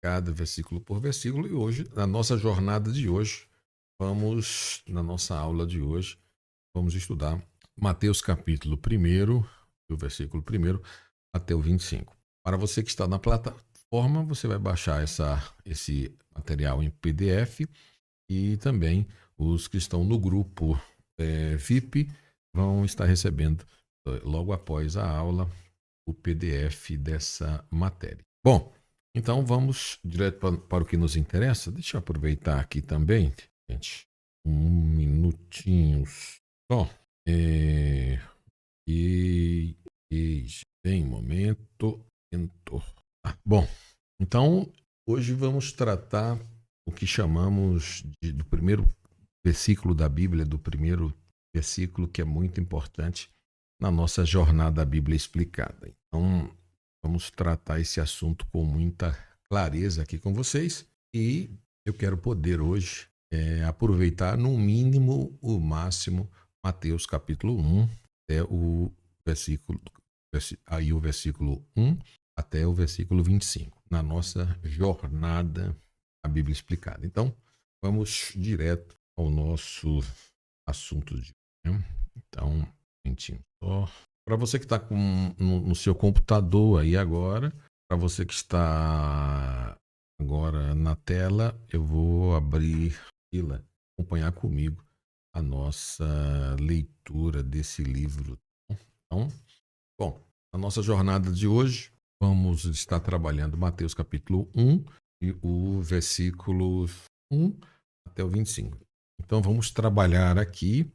explicada, versículo por versículo, e hoje, na nossa jornada de hoje, na nossa aula de hoje, vamos estudar Mateus capítulo 1, do versículo 1 até o 25. Para você que está na plataforma, você vai baixar esse material em PDF e também os que estão no grupo VIP vão estar recebendo logo após a aula o PDF dessa matéria. Bom, então vamos direto para o que nos interessa. Deixa eu aproveitar aqui também, gente, um minutinho só. E bem, momento. Bom, então hoje vamos tratar o que chamamos do primeiro versículo da Bíblia, do primeiro versículo que é muito importante na nossa jornada à Bíblia explicada. Então, vamos tratar esse assunto com muita clareza aqui com vocês e eu quero poder hoje aproveitar no mínimo o máximo Mateus capítulo 1 até o versículo 1 até o versículo 25, na nossa jornada à Bíblia explicada. Então, vamos direto ao nosso assunto de hoje, né? Então, um momentinho só. Para você que está no seu computador aí agora, para você que está agora na tela, eu vou abrir fila, acompanhar comigo a nossa leitura desse livro. Então, bom, na nossa jornada de hoje, vamos estar trabalhando Mateus capítulo 1 e o versículo 1 até o 25. Então, vamos trabalhar aqui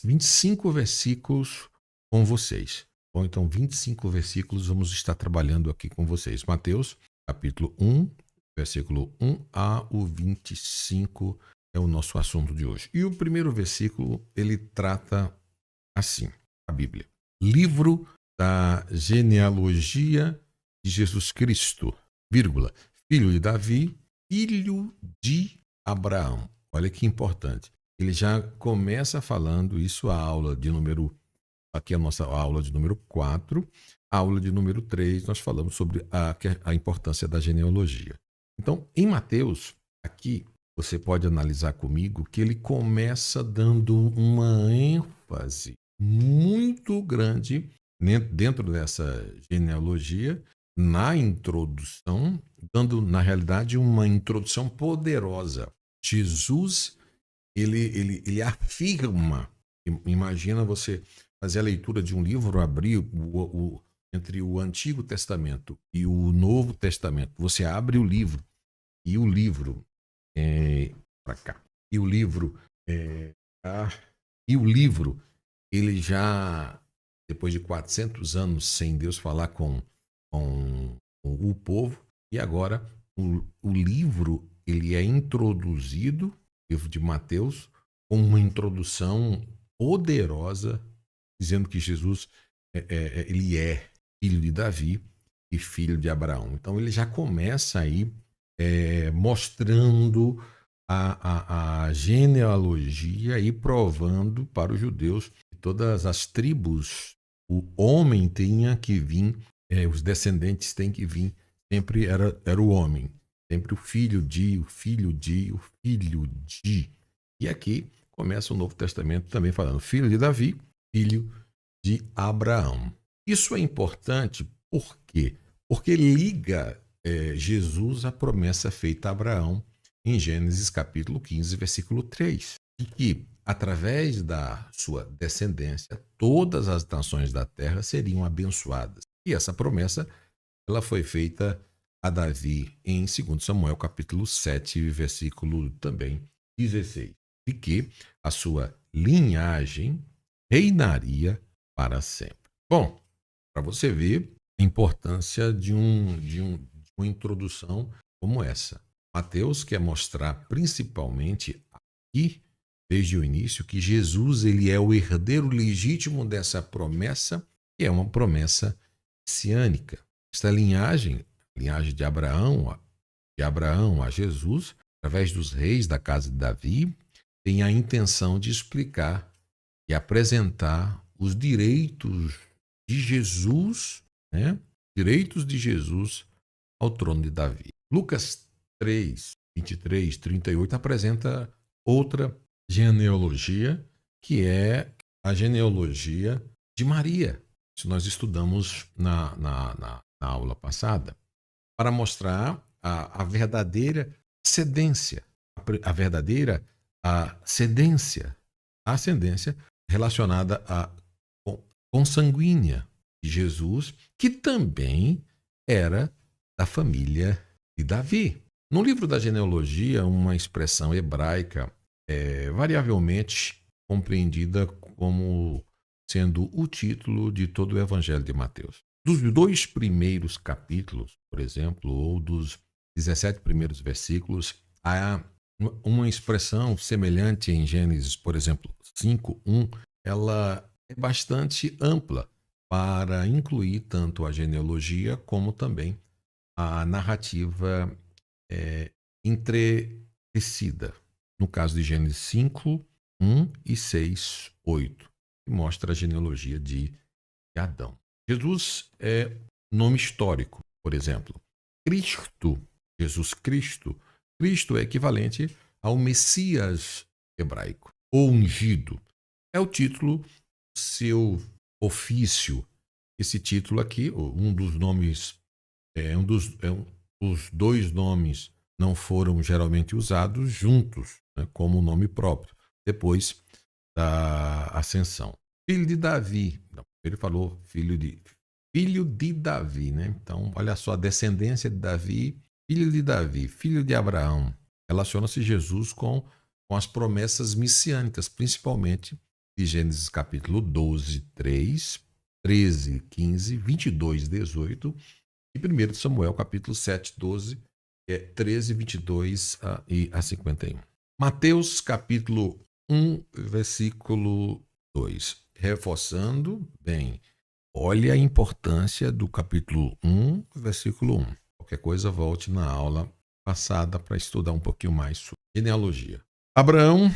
25 versículos com vocês. Bom, então 25 versículos vamos estar trabalhando aqui com vocês. Mateus, capítulo 1, versículo 1 a o 25 é o nosso assunto de hoje. E o primeiro versículo, ele trata assim, a Bíblia. Livro da genealogia de Jesus Cristo, vírgula, filho de Davi, filho de Abraão. Olha que importante. Ele já começa falando isso, aqui a nossa aula de número 4, a aula de número 3, nós falamos sobre a importância da genealogia. Então, em Mateus, aqui, você pode analisar comigo que ele começa dando uma ênfase muito grande dentro dessa genealogia, na introdução, dando, na realidade, uma introdução poderosa. Jesus, ele afirma, imagina você fazer a leitura de um livro, abrir entre o Antigo Testamento e o Novo Testamento. Você abre o livro, e o livro para cá, e o livro ele já, depois de 400 anos sem Deus falar com o povo, e agora o livro ele é introduzido, o livro de Mateus, com uma introdução poderosa, dizendo que Jesus ele é filho de Davi e filho de Abraão. Então ele já começa aí mostrando a genealogia e provando para os judeus que todas as tribos, o homem tinha que vir, os descendentes têm que vir, sempre era o homem, sempre o filho de, o filho de, o filho de. E aqui começa o Novo Testamento também falando filho de Davi, filho de Abraão. Isso é importante por quê? Porque liga Jesus à promessa feita a Abraão em Gênesis capítulo 15, versículo 3, e que, através da sua descendência, todas as nações da terra seriam abençoadas. E essa promessa ela foi feita a Davi em 2 Samuel capítulo 7, versículo também 16, de que a sua linhagem reinaria para sempre. Bom, para você ver a importância de uma introdução como essa. Mateus quer mostrar principalmente aqui, desde o início, que Jesus ele é o herdeiro legítimo dessa promessa, que é uma promessa messiânica. Esta linhagem de Abraão a Jesus, através dos reis da casa de Davi, tem a intenção de explicar e apresentar os direitos de Jesus, né? Direitos de Jesus ao trono de Davi. Lucas 3, 23, 38 apresenta outra genealogia, que é a genealogia de Maria. Isso nós estudamos na aula passada, para mostrar a verdadeira ascendência, a verdadeira ascendência relacionada à consanguínea de Jesus, que também era da família de Davi. No livro da genealogia, uma expressão hebraica é variavelmente compreendida como sendo o título de todo o Evangelho de Mateus. Dos 2 primeiros capítulos, por exemplo, ou dos 17 primeiros versículos, há uma expressão semelhante em Gênesis, por exemplo, 5:1. Ela é bastante ampla para incluir tanto a genealogia como também a narrativa entretecida. No caso de Gênesis 5:1 e 6:8, que mostra a genealogia de Adão. Jesus é nome histórico, por exemplo. Cristo, Jesus Cristo. Cristo é equivalente ao Messias hebraico, ou ungido. É o título do seu ofício. Esse título aqui, um dos nomes, os 2 nomes não foram geralmente usados juntos, né, como nome próprio, depois da ascensão. Filho de Davi. Ele falou filho de Davi, né? Então, olha só, a descendência de Davi, filho de Abraão. Relaciona-se Jesus com as promessas messiânicas, principalmente de Gênesis capítulo 12, 3, 13, 15, 22, 18 e 1 Samuel capítulo 7, 12, 13, 22 a 51. Mateus capítulo 1, versículo 2. Reforçando bem, olha a importância do capítulo 1, versículo 1. Qualquer coisa, volte na aula passada para estudar um pouquinho mais sobre genealogia. Abraão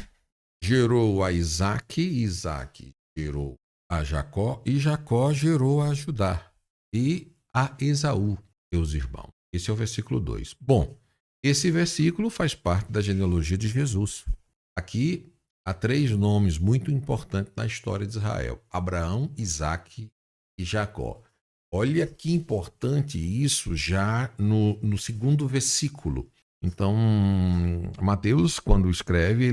gerou a Isaque, Isaque gerou a Jacó, e Jacó gerou a Judá e a Esaú, seus irmãos. Esse é o versículo 2. Bom, esse versículo faz parte da genealogia de Jesus. Aqui há 3 nomes muito importantes na história de Israel: Abraão, Isaque e Jacó. Olha que importante isso já no segundo versículo. Então, Mateus, quando escreve,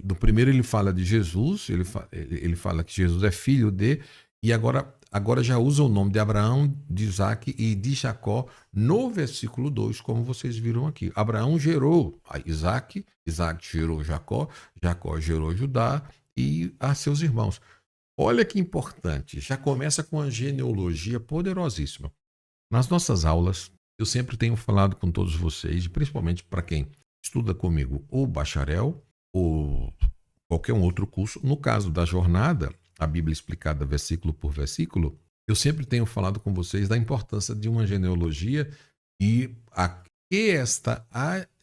no primeiro ele fala de Jesus, ele fala que Jesus é filho de, e agora já usa o nome de Abraão, de Isaque e de Jacó no versículo 2, como vocês viram aqui. Abraão gerou a Isaque, Isaque gerou Jacó, Jacó gerou Judá e a seus irmãos. Olha que importante, já começa com a genealogia poderosíssima. Nas nossas aulas, eu sempre tenho falado com todos vocês, principalmente para quem estuda comigo ou bacharel ou qualquer um outro curso. No caso da jornada, a Bíblia explicada versículo por versículo, eu sempre tenho falado com vocês da importância de uma genealogia e a que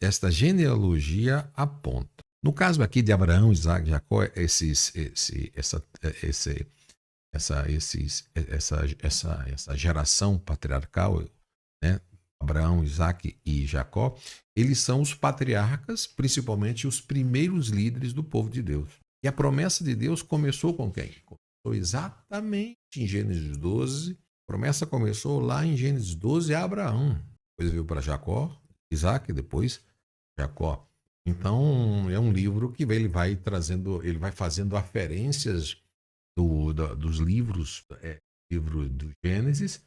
esta genealogia aponta. No caso aqui de Abraão, Isaac, Jacó, essa geração patriarcal, né? Abraão, Isaac e Jacó, eles são os patriarcas, principalmente os primeiros líderes do povo de Deus. E a promessa de Deus começou com quem? Começou exatamente em Gênesis 12. A promessa começou lá em Gênesis 12 a Abraão. Depois veio para Jacó, Isaac, depois Jacó. Então, é um livro que ele vai fazendo aferências dos livros, livro do Gênesis,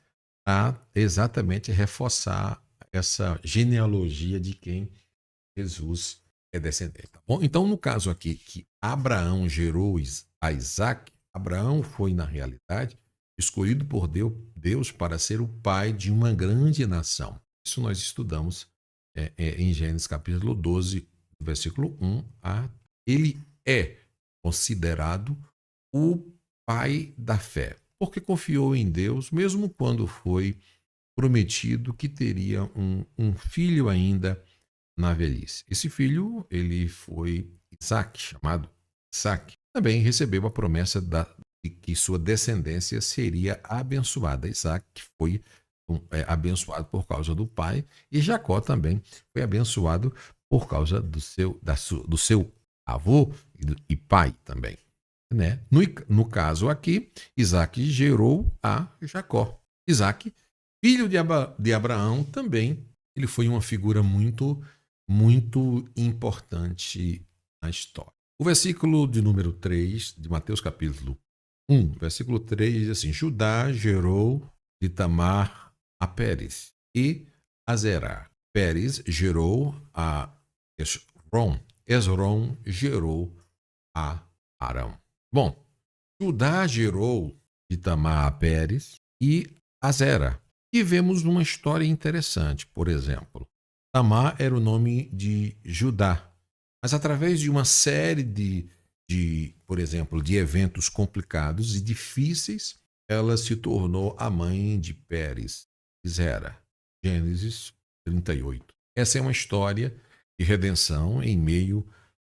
a exatamente reforçar essa genealogia de quem Jesus é descendente. Tá bom? Então, no caso aqui, que Abraão gerou a Isaque, Abraão foi, na realidade, escolhido por Deus para ser o pai de uma grande nação. Isso nós estudamos em Gênesis capítulo 12, versículo 1 a. Ele é considerado o pai da fé, porque confiou em Deus, mesmo quando foi prometido que teria um filho ainda na velhice. Esse filho, ele foi Isaac, chamado Isaac. Também recebeu a promessa de que sua descendência seria abençoada. Isaac foi abençoado por causa do pai, e Jacó também foi abençoado por causa do seu avô e pai também. Né? No caso aqui, Isaac gerou a Jacó. Isaac, filho de Abraão, também ele foi uma figura muito importante na história. O versículo de número 3 de Mateus capítulo 1, versículo 3 diz assim: Judá gerou de Tamar a Pérez e a Zerá. Pérez gerou a Esrom. Esrom gerou a Arão. Bom, Judá gerou de Tamar a Pérez e a Zera. E vemos uma história interessante, por exemplo. Tamar era o nome de Judá, mas através de uma série por exemplo, de eventos complicados e difíceis, ela se tornou a mãe de Pérez e Zera. Gênesis 38. Essa é uma história de redenção em meio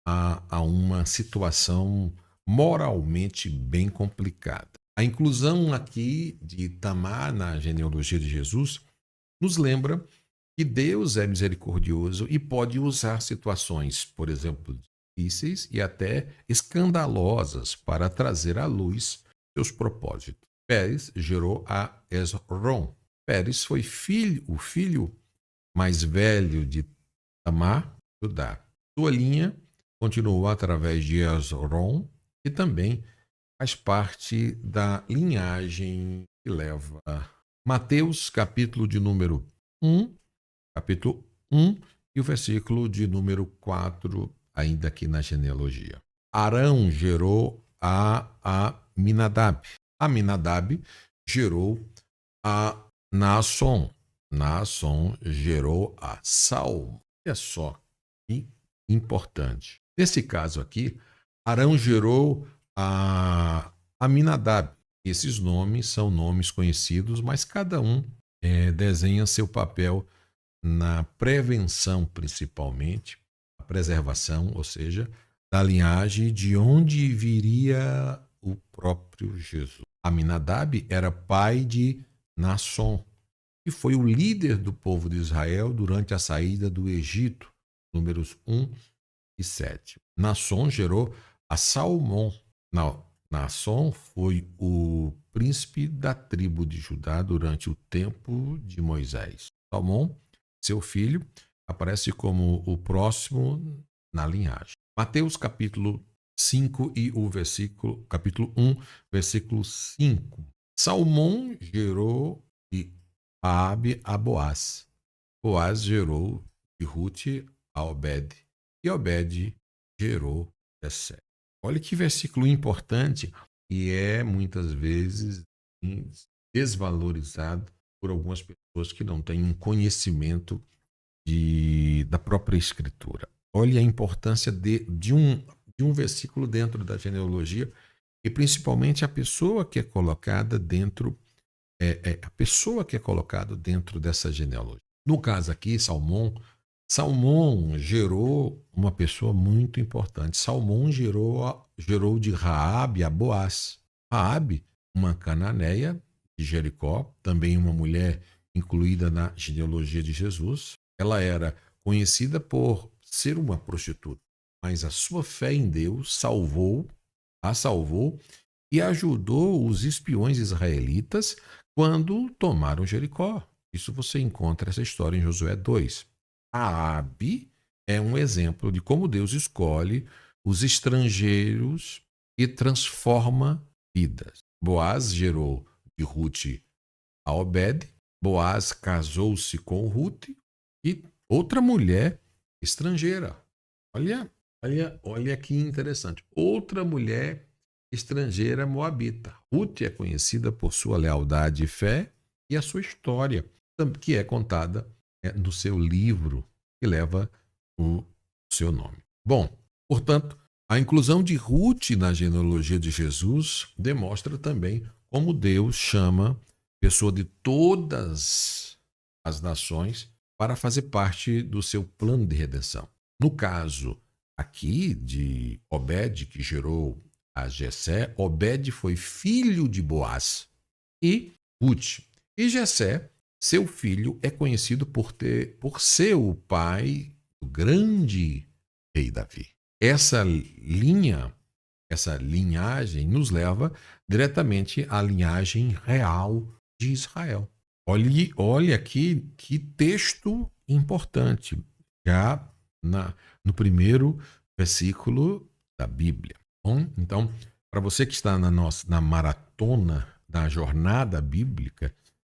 a uma situação moralmente bem complicada. A inclusão aqui de Tamar na genealogia de Jesus nos lembra que Deus é misericordioso e pode usar situações, por exemplo, difíceis e até escandalosas para trazer à luz seus propósitos. Pérez gerou a Esrom. Pérez foi o filho mais velho de Tamar, Judá. Sua linha continuou através de Esrom, que também faz parte da linhagem que leva Mateus, capítulo de número 1, capítulo 1 e o versículo de número 4, ainda aqui na genealogia. Arão gerou a Aminadab. Aminadab gerou a Naasson. Naasson gerou a Salmo. Olha só que importante. Nesse caso aqui, Arão gerou a Aminadab. Esses nomes são nomes conhecidos, mas cada um desenha seu papel na prevenção, principalmente, a preservação, ou seja, da linhagem de onde viria o próprio Jesus. Aminadab era pai de Naasson, que foi o líder do povo de Israel durante a saída do Egito, números 1 e 7. Naasson gerou a Salmão. Naasson foi o príncipe da tribo de Judá durante o tempo de Moisés. Salmão, seu filho, aparece como o próximo na linhagem. Mateus capítulo 5 e o capítulo 1, versículo 5. Salmão gerou de Raabe a Boaz. Boaz gerou de Ruth a Obed. E Obed gerou Jessé. Olha que versículo importante e é muitas vezes desvalorizado por algumas pessoas que não têm um conhecimento da própria Escritura. Olha a importância de um versículo dentro da genealogia e principalmente a pessoa que é colocada dentro dessa genealogia. No caso aqui, Salmão gerou uma pessoa muito importante. Salmão gerou de Raabe a Boaz. Raabe, uma cananeia de Jericó, também uma mulher incluída na genealogia de Jesus. Ela era conhecida por ser uma prostituta, mas a sua fé em Deus a salvou e ajudou os espiões israelitas quando tomaram Jericó. Isso você encontra essa história em Josué 2. Raabe é um exemplo de como Deus escolhe os estrangeiros e transforma vidas. Boaz gerou de Ruth a Obed. Boaz casou-se com Ruth e outra mulher estrangeira. Olha que interessante. Outra mulher estrangeira moabita. Ruth é conhecida por sua lealdade e fé e a sua história, que é contada no seu livro que leva o seu nome. Bom, portanto, a inclusão de Ruth na genealogia de Jesus demonstra também como Deus chama pessoa de todas as nações para fazer parte do seu plano de redenção. No caso aqui de Obed, que gerou a Jessé, Obed foi filho de Boaz e Ruth. E Jessé seu filho é conhecido por ser o pai do grande rei Davi. Essa linha, essa linhagem nos leva diretamente à linhagem real de Israel. Olhe aqui que texto importante, já no primeiro versículo da Bíblia. Bom, então, para você que está na maratona da jornada bíblica,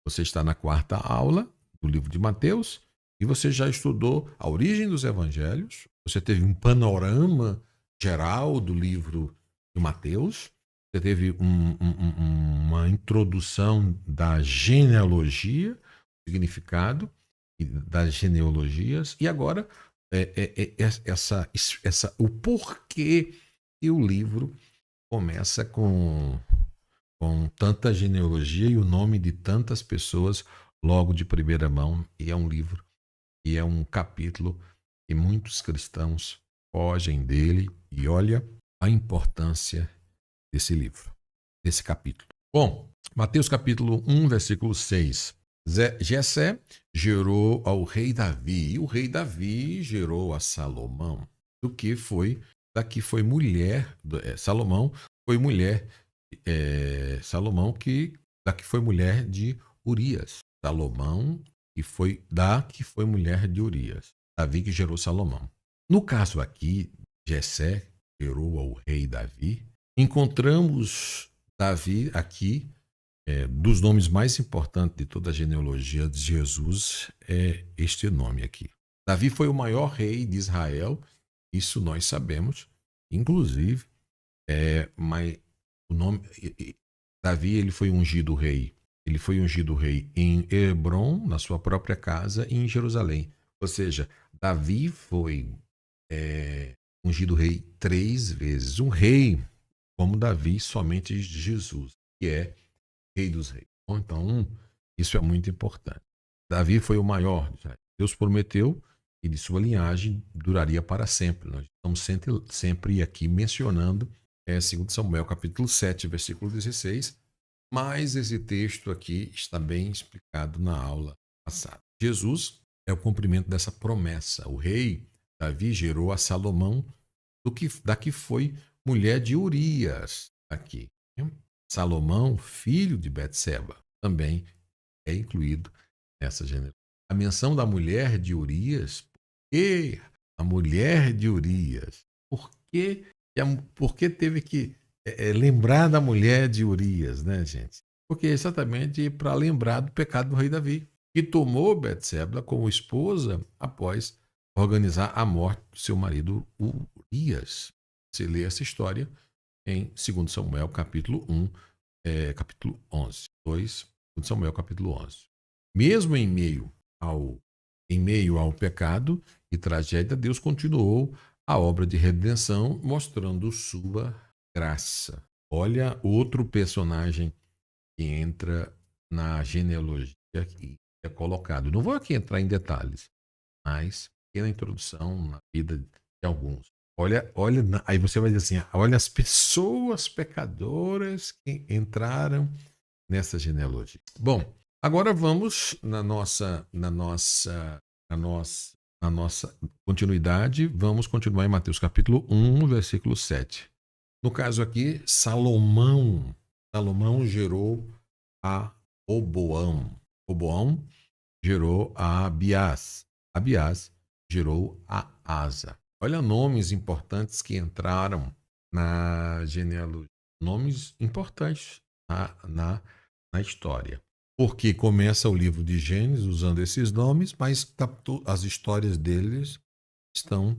você está na 4ª aula do livro de Mateus e você já estudou a origem dos evangelhos, você teve um panorama geral do livro de Mateus, você teve uma introdução da genealogia, significado das genealogias, e agora o porquê que o livro começa com tanta genealogia e o nome de tantas pessoas logo de primeira mão, e é um livro, e é um capítulo que muitos cristãos fogem dele, e olha a importância desse livro, desse capítulo. Bom, Mateus capítulo 1, versículo 6. Jessé gerou ao rei Davi, e o rei Davi gerou a Salomão, daqui foi mulher, Salomão foi mulher, daqui foi mulher de Urias. Salomão, que foi mulher de Urias. Davi que gerou Salomão. No caso aqui, Jessé gerou ao rei Davi. Encontramos Davi aqui, dos nomes mais importantes de toda a genealogia de Jesus, é este nome aqui. Davi foi o maior rei de Israel, isso nós sabemos. Inclusive, mas o nome Davi, ele foi ungido rei. Ele foi ungido rei em Hebrom, na sua própria casa, e em Jerusalém. Ou seja, Davi foi ungido rei 3 vezes. Um rei como Davi, somente Jesus, que é rei dos reis. Então, isso é muito importante. Davi foi o maior. Deus prometeu que de sua linhagem duraria para sempre. Nós estamos sempre aqui mencionando 2 Samuel capítulo 7, versículo 16, mas esse texto aqui está bem explicado na aula passada. Jesus é o cumprimento dessa promessa. O rei Davi gerou a Salomão, da que foi mulher de Urias aqui. Salomão, filho de Betseba, também é incluído nessa genealogia. A menção da mulher de Urias, a mulher de Urias, por que teve que lembrar da mulher de Urias, né, gente? Porque é exatamente para lembrar do pecado do rei Davi, que tomou Betseba como esposa após organizar a morte do seu marido Urias. Você lê essa história em 2 Samuel capítulo 1, capítulo 11. 2 Samuel capítulo 11. Mesmo em meio ao pecado e tragédia, Deus continuou a obra de redenção, mostrando sua graça. Olha outro personagem que entra na genealogia que é colocado. Não vou aqui entrar em detalhes, mas pequena introdução na vida de alguns. Olha, aí você vai dizer assim, olha as pessoas pecadoras que entraram nessa genealogia. Bom, agora vamos na nossa continuidade, vamos continuar em Mateus capítulo 1, versículo 7. No caso aqui, Salomão gerou a Roboão. Roboão gerou a Abiás. Abiás gerou a Asa. Olha nomes importantes que entraram na genealogia. Nomes importantes na história. Porque começa o livro de Gênesis usando esses nomes, mas as histórias deles estão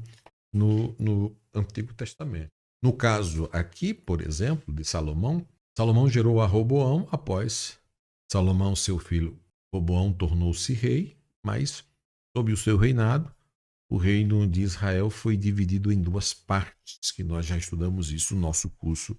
no Antigo Testamento. No caso aqui, por exemplo, de Salomão, Salomão gerou a Roboão após Salomão, seu filho Roboão, tornou-se rei, mas sob o seu reinado, o reino de Israel foi dividido em 2 partes, que nós já estudamos isso no nosso curso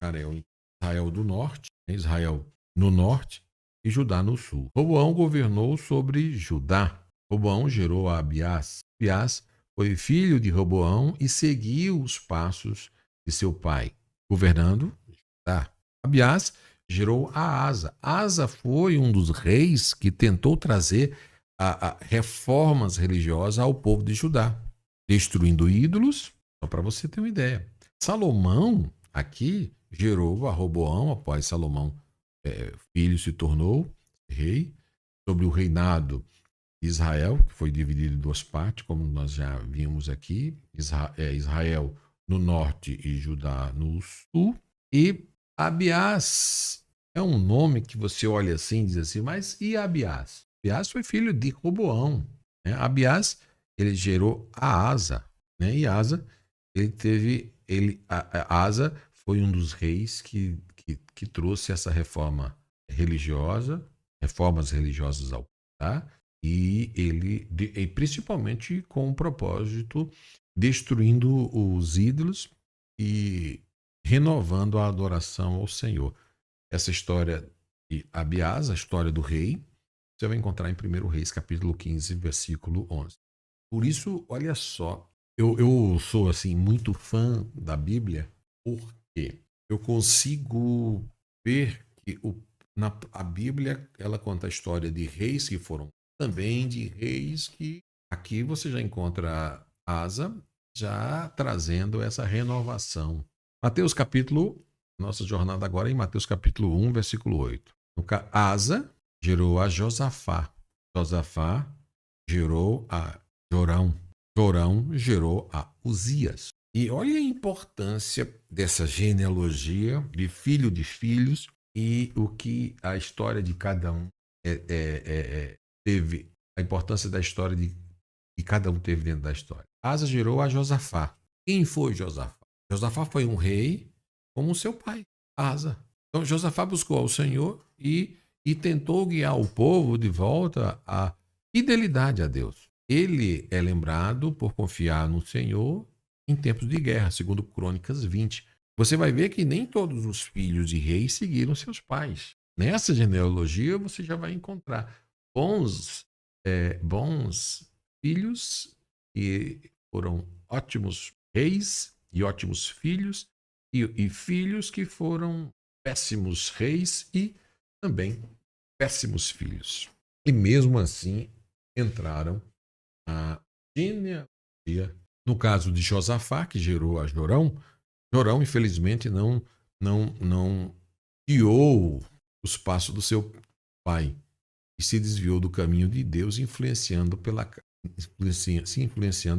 Israel do Norte, Israel no norte e Judá no sul. Roboão governou sobre Judá. Roboão gerou a Abiás. Abiás foi filho de Roboão e seguiu os passos de seu pai, governando Judá. Abiás gerou a Asa. Asa foi um dos reis que tentou trazer reformas religiosas ao povo de Judá, destruindo ídolos, só para você ter uma ideia. Salomão, aqui, gerou a Roboão, após Salomão, filho, se tornou rei, sobre o reinado de Israel, que foi dividido em duas partes, como nós já vimos aqui, Israel no norte e Judá no sul, e Abiás é um nome que você olha assim e diz assim, mas e Abiás? Abiás foi filho de Roboão, né? Abiás, ele gerou a Asa, né? E Asa, Asa foi um dos reis que trouxe essa reforma religiosa, reformas religiosas ao tá? E principalmente com o propósito destruindo os ídolos e renovando a adoração ao Senhor. Essa história de Abiás, a história do rei, você vai encontrar em 1 Reis, capítulo 15, versículo 11. Por isso, olha só, eu sou assim muito fã da Bíblia, porque eu consigo ver que a Bíblia ela conta a história de reis que foram também de reis que aqui você já encontra Asa já trazendo essa renovação. Mateus capítulo, nossa jornada agora é em Mateus capítulo 1, versículo 8. Asa gerou a Josafá. Josafá gerou a Jorão. Jorão gerou a Uzias. E olha a importância dessa genealogia de filho de filhos e o que a história de cada um teve, a importância da história que cada um teve dentro da história. Asa gerou a Josafá. Quem foi Josafá? Josafá foi um rei como seu pai, Asa. Então Josafá buscou ao Senhor e tentou guiar o povo de volta à fidelidade a Deus. Ele é lembrado por confiar no Senhor em tempos de guerra, segundo Crônicas 20. Você vai ver que nem todos os filhos de reis seguiram seus pais. Nessa genealogia você já vai encontrar bons filhos que foram ótimos reis e ótimos filhos e filhos que foram péssimos reis e também péssimos filhos. E mesmo assim entraram a genealogia. No caso de Josafá, que gerou a Jorão, Jorão infelizmente não guiou os passos do seu pai e se desviou do caminho de Deus, se influenciando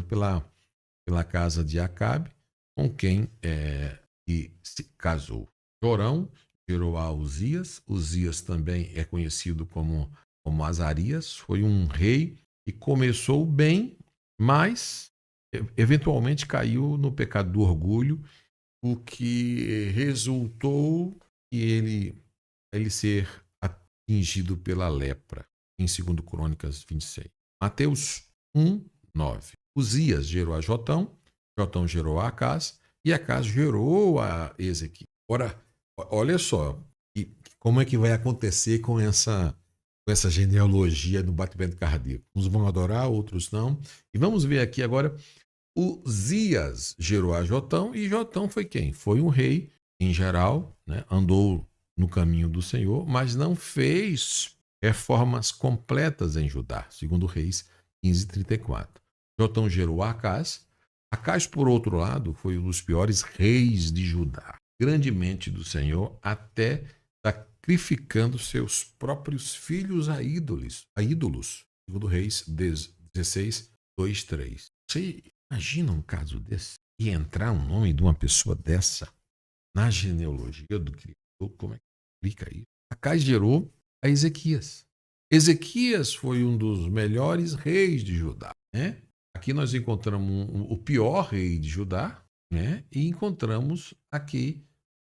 pela casa de Acabe, com quem se casou. Jorão gerou a Uzias. Uzias também é conhecido como Azarias. Foi um rei que começou bem, mas eventualmente caiu no pecado do orgulho, o que resultou em ele ser atingido pela lepra, em 2 Crônicas 26. Mateus 1, 9. Uzias gerou a Jotão, Jotão gerou a Acás, e Acás gerou a Ezequias. Ora, olha só, como é que vai acontecer com essa genealogia do batimento cardíaco? Uns vão adorar, outros não. E vamos ver aqui agora, Uzias gerou a Jotão, e Jotão foi quem? Foi um rei, em geral, né? Andou no caminho do Senhor, mas não fez reformas completas em Judá, segundo Reis 15:34. Jotão gerou a Acás. Acás, por outro lado, foi um dos piores reis de Judá, grandemente do Senhor, até sacrificando seus próprios filhos a ídolos, segundo Reis 16, 2, 3. Você imagina um caso desse? E entrar um nome de uma pessoa dessa na genealogia do Criador? Como é que explica isso? Acás gerou a Ezequias. Ezequias foi um dos melhores reis de Judá, né? Aqui nós encontramos o pior rei de Judá, né? E encontramos aqui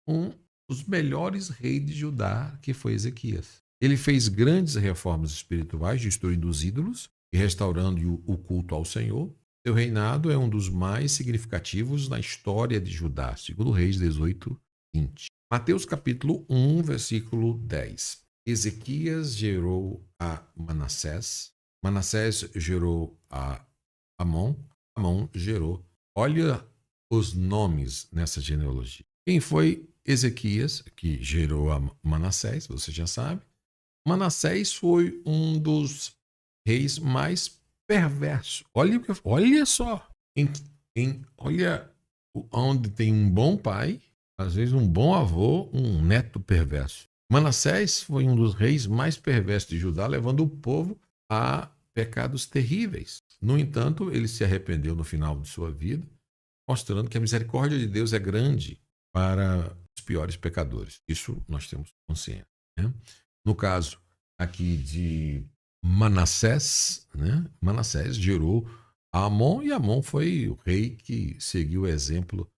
um dos melhores reis de Judá, que foi Ezequias. Ele fez grandes reformas espirituais, destruindo os ídolos e restaurando o culto ao Senhor. Seu reinado é um dos mais significativos na história de Judá, segundo Reis 18, 20. Mateus capítulo 1, versículo 10. Ezequias gerou a Manassés. Manassés gerou a Amon. Amon gerou. Olha os nomes nessa genealogia. Quem foi Ezequias, que gerou a Manassés, você já sabe. Manassés foi um dos reis mais perversos. Olha só, olha onde tem um bom pai, às vezes um bom avô, um neto perverso. Manassés foi um dos reis mais perversos de Judá, levando o povo a pecados terríveis. No entanto, ele se arrependeu no final de sua vida, mostrando que a misericórdia de Deus é grande para os piores pecadores. Isso nós temos consciência, né? No caso aqui de Manassés, né? Manassés gerou Amon, e Amon foi o rei que seguiu o exemplo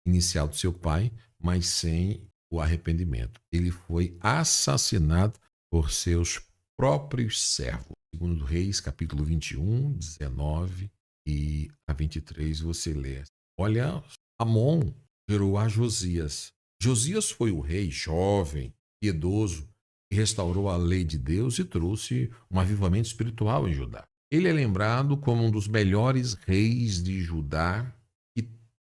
inicial do seu pai, mas sem o arrependimento. Ele foi assassinado por seus próprios servos. Segundo Reis, capítulo 21, 19 e a 23, você lê. Olha, Amon gerou a Josias. Josias foi o rei jovem, piedoso, que restaurou a lei de Deus e trouxe um avivamento espiritual em Judá. Ele é lembrado como um dos melhores reis de Judá que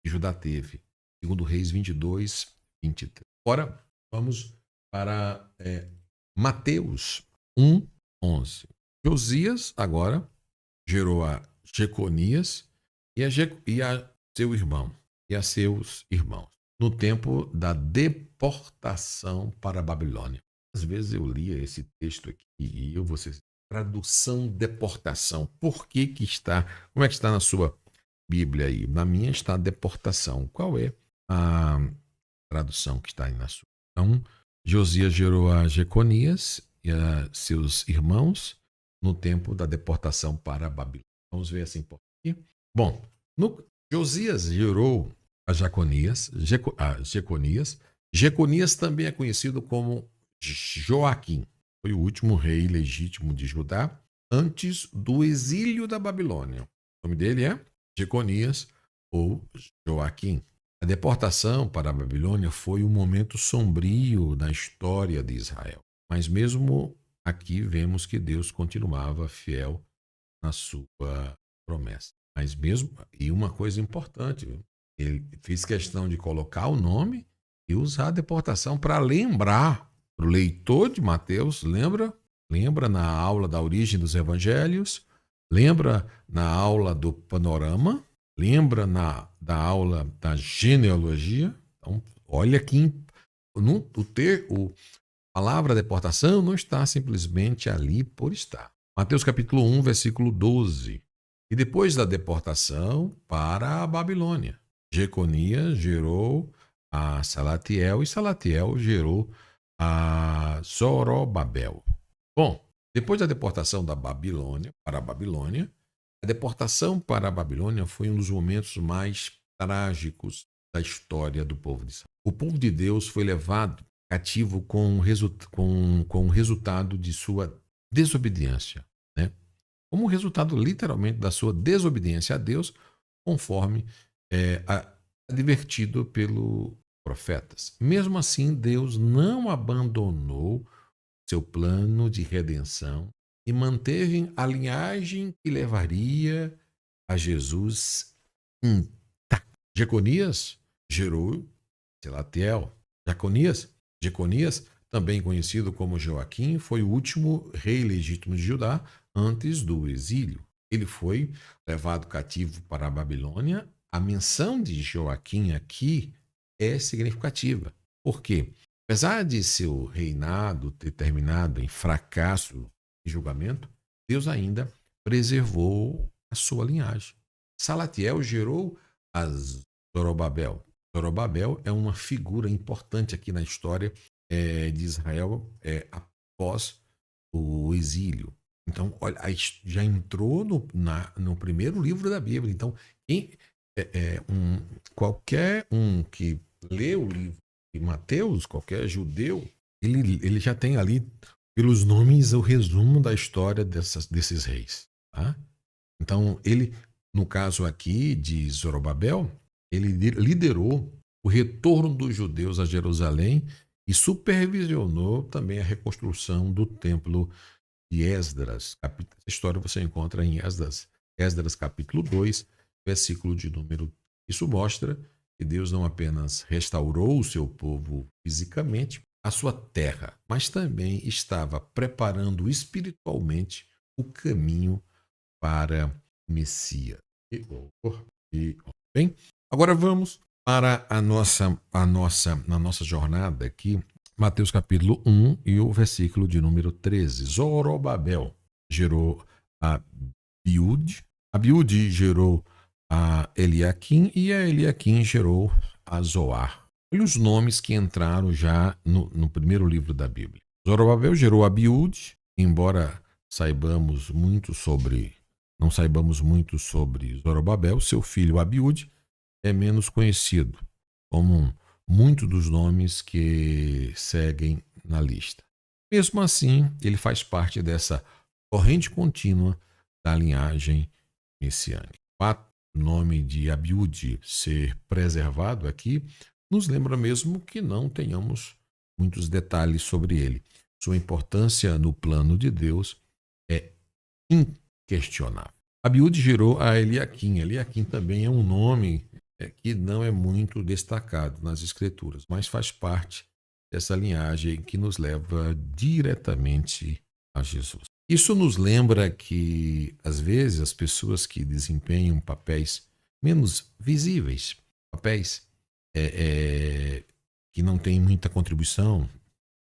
Judá teve. Segundo Reis 22, 23. Agora, vamos para Mateus 1, 11. Josias, agora, gerou a Jeconias e a seu irmão, e a seus irmãos, no tempo da deportação para a Babilônia. Às vezes eu lia esse texto aqui e eu vou ser tradução deportação. Por que que está? Como é que está na sua Bíblia aí? Na minha está deportação. Qual é a tradução que está aí na sua? Então, Josias gerou a Jeconias e a seus irmãos no tempo da deportação para a Babilônia. Vamos ver assim por aqui. Bom, Josias gerou a Jeconias. Jeconias também é conhecido como Joaquim. Foi o último rei legítimo de Judá antes do exílio da Babilônia. O nome dele é Jeconias ou Joaquim. A deportação para a Babilônia foi um momento sombrio na história de Israel. Mas mesmo aqui vemos que Deus continuava fiel na sua promessa. Mas mesmo, e uma coisa importante, viu? Ele fez questão de colocar o nome e usar a deportação para lembrar para o leitor de Mateus, lembra na aula da origem dos evangelhos, lembra na aula do panorama, lembra da aula da genealogia. Então, olha que a palavra deportação não está simplesmente ali por estar. Mateus capítulo 1, versículo 12. E depois da deportação para a Babilônia, Jeconias gerou a Salatiel e Salatiel gerou a Zorobabel. Bom, depois da deportação da Babilônia para a Babilônia, a deportação para a Babilônia foi um dos momentos mais trágicos da história do povo de Israel. O povo de Deus foi levado cativo com o resultado de sua desobediência, né? Como resultado literalmente da sua desobediência a Deus, conforme advertido pelos profetas. Mesmo assim, Deus não abandonou seu plano de redenção e manteve a linhagem que levaria a Jesus intacta. Jeconias gerou Selatiel. Jeconias, também conhecido como Joaquim, foi o último rei legítimo de Judá antes do exílio. Ele foi levado cativo para a Babilônia. A menção de Joaquim aqui é significativa. Por quê? Apesar de seu reinado ter terminado em fracasso e julgamento, Deus ainda preservou a sua linhagem. Salatiel gerou a Zorobabel. Zorobabel é uma figura importante aqui na história de Israel após o exílio. Então, olha, já entrou no primeiro livro da Bíblia. Então, qualquer um que lê o livro de Mateus, qualquer judeu, ele já tem ali, pelos nomes, o resumo da história desses reis. Tá? Então, ele, no caso aqui de Zorobabel, ele liderou o retorno dos judeus a Jerusalém e supervisionou também a reconstrução do templo de Esdras. Essa história você encontra em Esdras capítulo 2, versículo de número. Isso mostra que Deus não apenas restaurou o seu povo fisicamente, a sua terra, mas também estava preparando espiritualmente o caminho para o Messias. E, bem, agora vamos para na nossa jornada aqui, Mateus capítulo 1 e o versículo de número 13. Zorobabel gerou a Abiúde gerou a Eliaquim e a Eliaquim gerou a Zoar. Olha os nomes que entraram já no primeiro livro da Bíblia. Zorobabel gerou Abiúde, embora não saibamos muito sobre Zorobabel, seu filho Abiúde é menos conhecido, como muitos dos nomes que seguem na lista. Mesmo assim, ele faz parte dessa corrente contínua da linhagem messiânica. O fato do nome de Abiúde ser preservado aqui nos lembra mesmo que não tenhamos muitos detalhes sobre ele. Sua importância no plano de Deus é inquestionável. Abiúde gerou a Eliaquim. Eliaquim também é um nome que não é muito destacado nas Escrituras, mas faz parte dessa linhagem que nos leva diretamente a Jesus. Isso nos lembra que, às vezes, as pessoas que desempenham papéis menos visíveis, papéis que não têm muita contribuição,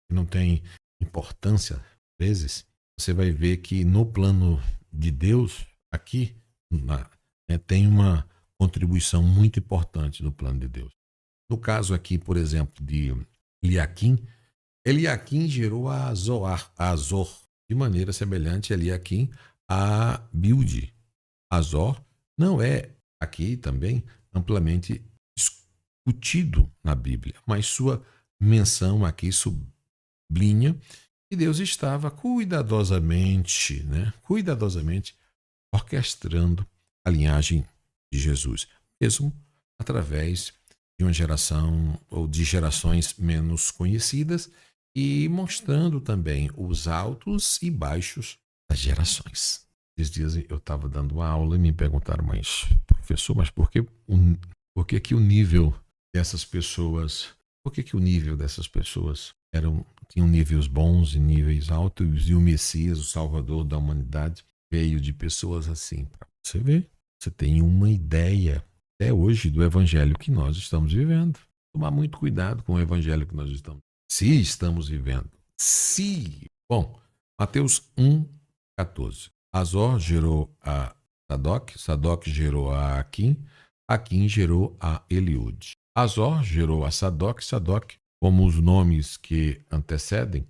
que não têm importância, às vezes, você vai ver que no plano de Deus, aqui, tem uma contribuição muito importante no plano de Deus. No caso aqui, por exemplo, de Eliaquim gerou a Azor, de maneira semelhante Eliaquim a Abiúde. Azor não é aqui também amplamente discutido na Bíblia, mas sua menção aqui sublinha que Deus estava cuidadosamente orquestrando a linhagem de Jesus, mesmo através de uma geração ou de gerações menos conhecidas e mostrando também os altos e baixos das gerações. Esses dias eu estava dando uma aula e me perguntaram, mas professor, mas por que que o nível dessas pessoas, tinham níveis bons e níveis altos, e o Messias, o Salvador da humanidade, veio de pessoas assim? Para você ver, você tem uma ideia até hoje do evangelho que nós estamos vivendo. Tomar muito cuidado com o evangelho que nós estamos vivendo. Bom, Mateus 1:14. Azor gerou a Sadoc gerou a Aquim gerou a Eliúde. Azor gerou a Sadoc, como os nomes que antecedem,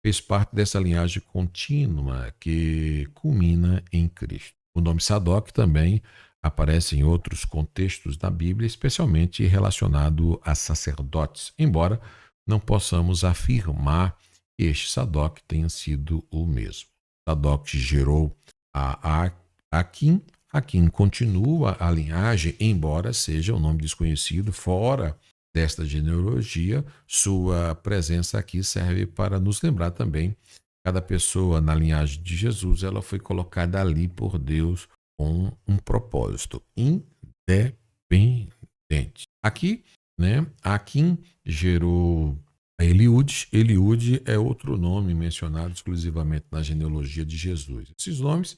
fez parte dessa linhagem contínua que culmina em Cristo. O nome Sadoc também aparece em outros contextos da Bíblia, especialmente relacionado a sacerdotes, embora não possamos afirmar que este Sadoc tenha sido o mesmo. Sadoc gerou a Aquim. Aquim continua a linhagem, embora seja um nome desconhecido fora desta genealogia. Sua presença aqui serve para nos lembrar também, cada pessoa na linhagem de Jesus, ela foi colocada ali por Deus com um propósito independente. Aqui, Aquim gerou a Eliúde. Eliúde é outro nome mencionado exclusivamente na genealogia de Jesus. Esses nomes,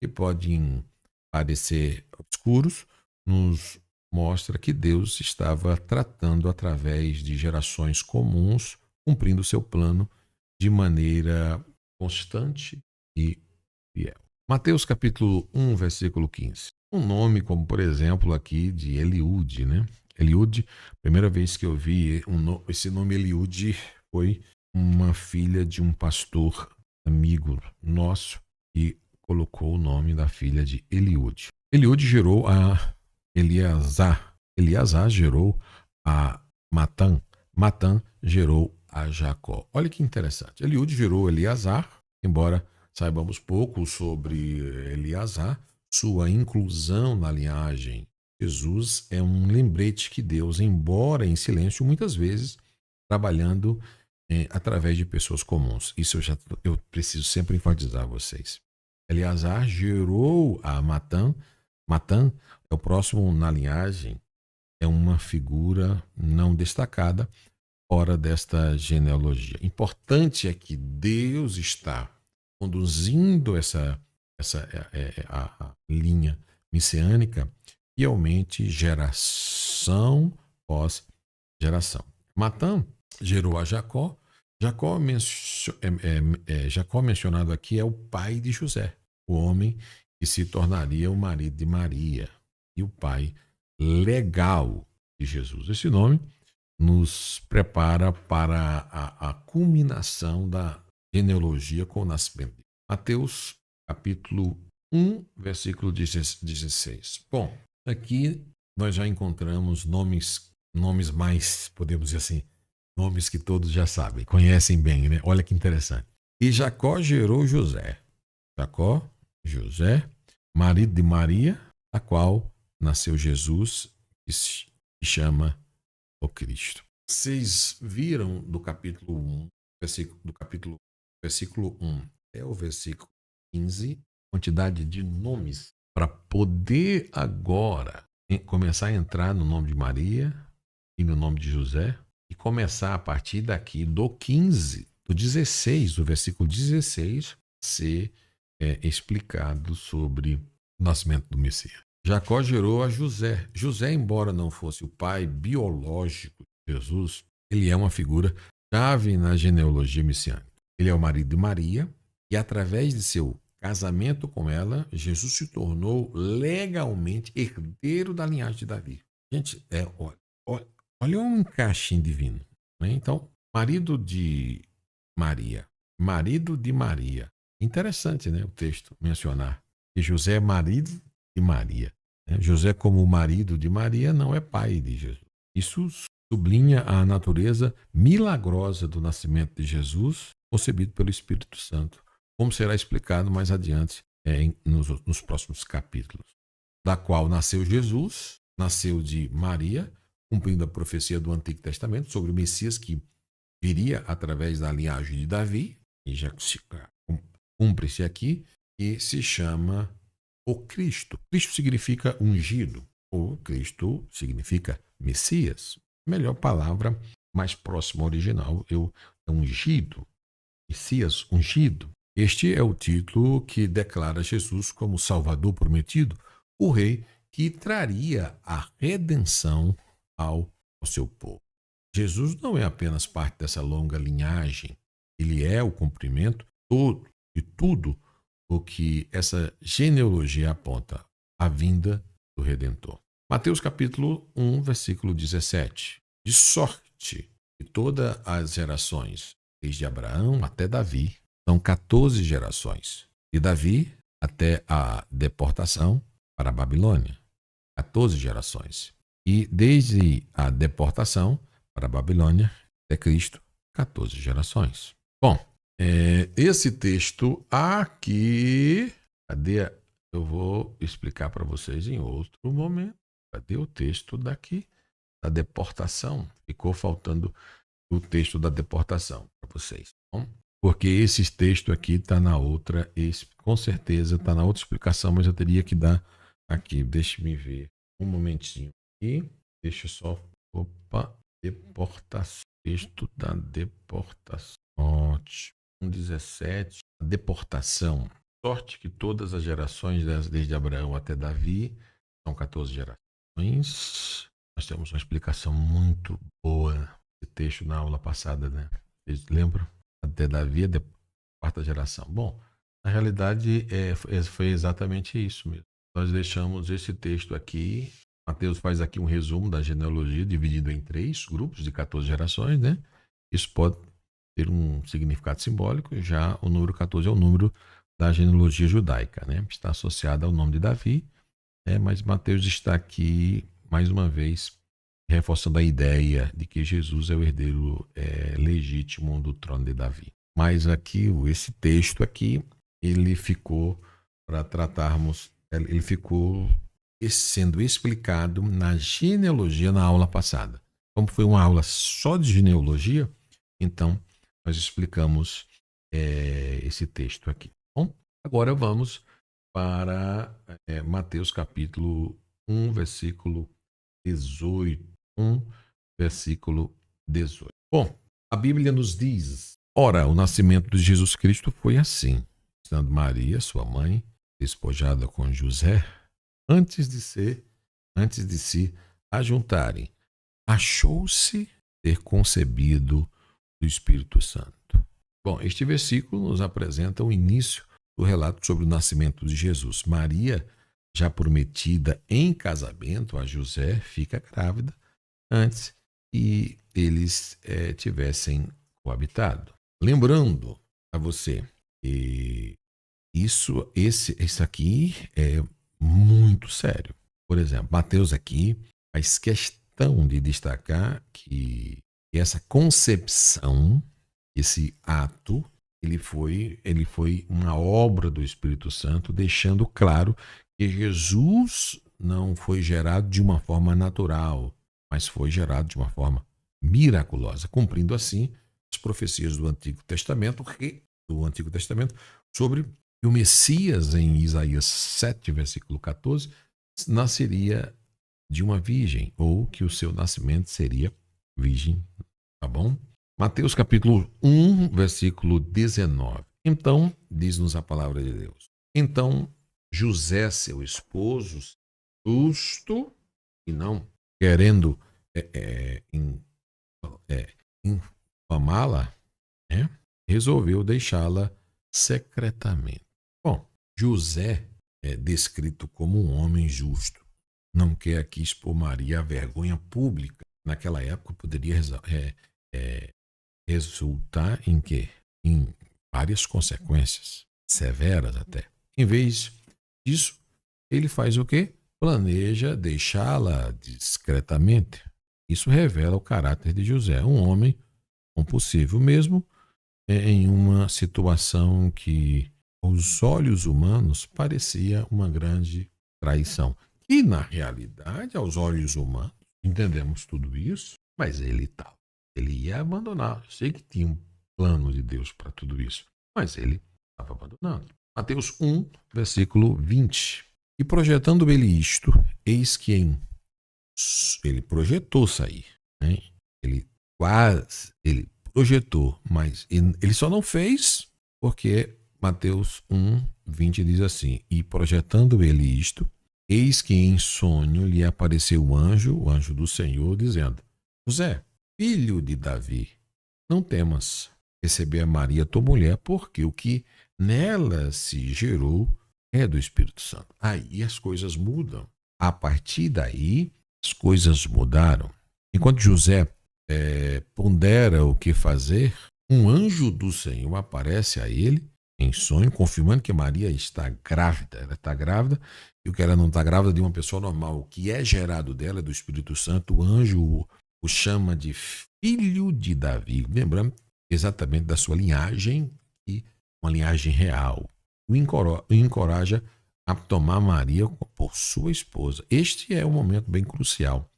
que podem parecer obscuros, nos mostra que Deus estava tratando através de gerações comuns, cumprindo seu plano de maneira constante e fiel. Mateus capítulo 1, versículo 15. Um nome como, por exemplo, aqui de Eliúde, Eliúde, primeira vez que eu vi esse nome Eliúde foi uma filha de um pastor amigo nosso que colocou o nome da filha de Eliúde. Eliúde gerou a Eleazar. Eleazar gerou a Matã. Matã gerou a Jacó. Olha que interessante. Eliúde gerou Eleazar, embora saibamos pouco sobre Eleazar, sua inclusão na linhagem de Jesus é um lembrete que Deus, embora em silêncio, muitas vezes trabalhando através de pessoas comuns. Isso eu preciso sempre enfatizar a vocês. Eleazar gerou a Matã. Matã é o próximo na linhagem, é uma figura não destacada fora desta genealogia. Importante é que Deus está conduzindo a linha messiânica fielmente geração pós geração. Matã gerou a Jacó. Jacó mencionado aqui é o pai de José, o homem que se tornaria o marido de Maria e o pai legal de Jesus. Esse nome nos prepara para a culminação da genealogia com o nascimento. Mateus, capítulo 1, versículo 16. Bom, aqui nós já encontramos nomes mais, podemos dizer assim, nomes que todos já sabem, conhecem bem, né? Olha que interessante. E Jacó gerou José. José, marido de Maria, a qual nasceu Jesus, que se chama o Cristo. Vocês viram do capítulo 1, versículo 1 até o versículo 15, quantidade de nomes para poder agora começar a entrar no nome de Maria e no nome de José e começar a partir daqui do 15, do 16, do versículo 16, ser explicado sobre o nascimento do Messias. Jacó gerou a José. José, embora não fosse o pai biológico de Jesus, ele é uma figura chave na genealogia messiânica. Ele é o marido de Maria e, através de seu casamento com ela, Jesus se tornou legalmente herdeiro da linhagem de Davi. Gente, olha um encaixe divino. Né? Então, marido de Maria. Interessante, né, o texto mencionar que José é marido de Maria. José, como marido de Maria, não é pai de Jesus. Isso sublinha a natureza milagrosa do nascimento de Jesus, concebido pelo Espírito Santo, como será explicado mais adiante nos próximos capítulos. Da qual nasceu Jesus, nasceu de Maria, cumprindo a profecia do Antigo Testamento sobre o Messias que viria através da linhagem de Davi, e já cumpre-se aqui, e se chama o Cristo. Cristo significa ungido, ou Cristo significa Messias. Melhor palavra, mais próxima ao original, é ungido, Messias ungido. Este é o título que declara Jesus como Salvador prometido, o rei que traria a redenção ao seu povo. Jesus não é apenas parte dessa longa linhagem, ele é o cumprimento todo de tudo o que essa genealogia aponta, a vinda do Redentor. Mateus capítulo 1, versículo 17. De sorte que todas as gerações, desde Abraão até Davi, são 14 gerações. De Davi até a deportação para a Babilônia, 14 gerações. E desde a deportação para a Babilônia até Cristo, 14 gerações. Bom, esse texto aqui, cadê? Eu vou explicar para vocês em outro momento. Cadê o texto daqui? Da deportação. Ficou faltando o texto da deportação para vocês. Bom, porque esse texto aqui está na outra, com certeza está na outra explicação, mas eu teria que dar aqui. Deixe-me ver um momentinho aqui. Deixa eu só. Opa, deportação. Texto da deportação. Ótimo. 17, a deportação. Sorte que todas as gerações, desde Abraão até Davi, são 14 gerações. Nós temos uma explicação muito boa desse texto na aula passada, né? Vocês lembram? Até Davi, a quarta geração. Bom, na realidade foi exatamente isso mesmo. Nós deixamos esse texto aqui. Mateus faz aqui um resumo da genealogia, dividido em 3 grupos de 14 gerações, né? Isso pode ter um significado simbólico. Já o número 14 é o número da genealogia judaica, né? Está associado ao nome de Davi, mas Mateus está aqui, mais uma vez, reforçando a ideia de que Jesus é o herdeiro legítimo do trono de Davi. Mas aqui, esse texto aqui, ele ficou para tratarmos, ele ficou sendo explicado na genealogia na aula passada. Como foi uma aula só de genealogia, então nós explicamos esse texto aqui. Bom, agora vamos para Mateus capítulo 1, versículo 18. 1, versículo 18. Bom, a Bíblia nos diz: ora, o nascimento de Jesus Cristo foi assim, estando Maria, sua mãe, despojada com José, antes de se ajuntarem, achou-se ter concebido do Espírito Santo. Bom, este versículo nos apresenta o início do relato sobre o nascimento de Jesus. Maria, já prometida em casamento a José, fica grávida antes que eles tivessem coabitado. Lembrando a você que esse aqui é muito sério. Por exemplo, Mateus aqui faz questão de destacar que essa concepção, esse ato, ele foi uma obra do Espírito Santo, deixando claro que Jesus não foi gerado de uma forma natural, mas foi gerado de uma forma miraculosa, cumprindo assim as profecias do Antigo Testamento, sobre que o Messias, em Isaías 7, versículo 14, nasceria de uma virgem, ou que o seu nascimento seria virgem, tá bom? Mateus capítulo 1, versículo 19. Então, diz-nos a palavra de Deus. Então, José, seu esposo, justo e não querendo infamá-la, né, resolveu deixá-la secretamente. Bom, José é descrito como um homem justo. Não quer aqui expor Maria à vergonha pública. Naquela época poderia resultar em quê? Em várias consequências, severas até. Em vez disso, ele faz o quê? Planeja deixá-la discretamente. Isso revela o caráter de José, um homem compulsivo, mesmo em uma situação que, aos olhos humanos, parecia uma grande traição. E, na realidade, aos olhos humanos, entendemos tudo isso, mas ele ia abandonar. Eu sei que tinha um plano de Deus para tudo isso, mas ele estava abandonando. Mateus 1, versículo 20. E projetando ele isto, eis que ele projetou sair, né? Ele projetou, mas ele só não fez porque Mateus 1, 20 diz assim: e projetando ele isto, eis que em sonho lhe apareceu o anjo do Senhor, dizendo: José, filho de Davi, não temas receber a Maria, tua mulher, porque o que nela se gerou é do Espírito Santo. Aí as coisas mudam. A partir daí, as coisas mudaram. Enquanto José pondera o que fazer, um anjo do Senhor aparece a ele em sonho, confirmando que Maria está grávida. Ela está grávida, e o que ela não está grávida de uma pessoa normal. O que é gerado dela é do Espírito Santo. O anjo o chama de filho de Davi, lembrando exatamente da sua linhagem, e uma linhagem real. O encoraja a tomar Maria por sua esposa. Este é um momento bem crucial,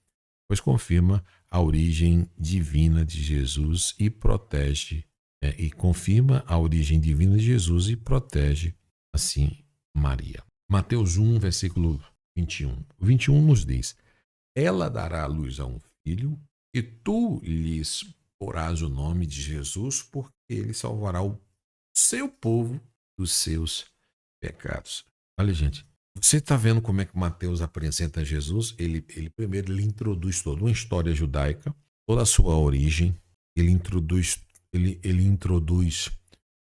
pois confirma a origem divina de Jesus e protege, confirma a origem divina de Jesus e protege, assim, Maria. Mateus 1, versículo 21. O 21 nos diz: ela dará à luz a um filho, e tu lhes porás o nome de Jesus, porque ele salvará o seu povo dos seus pecados. Olha, gente, você está vendo como é que Mateus apresenta Jesus? Ele primeiro ele introduz toda uma história judaica, toda a sua origem. Ele introduz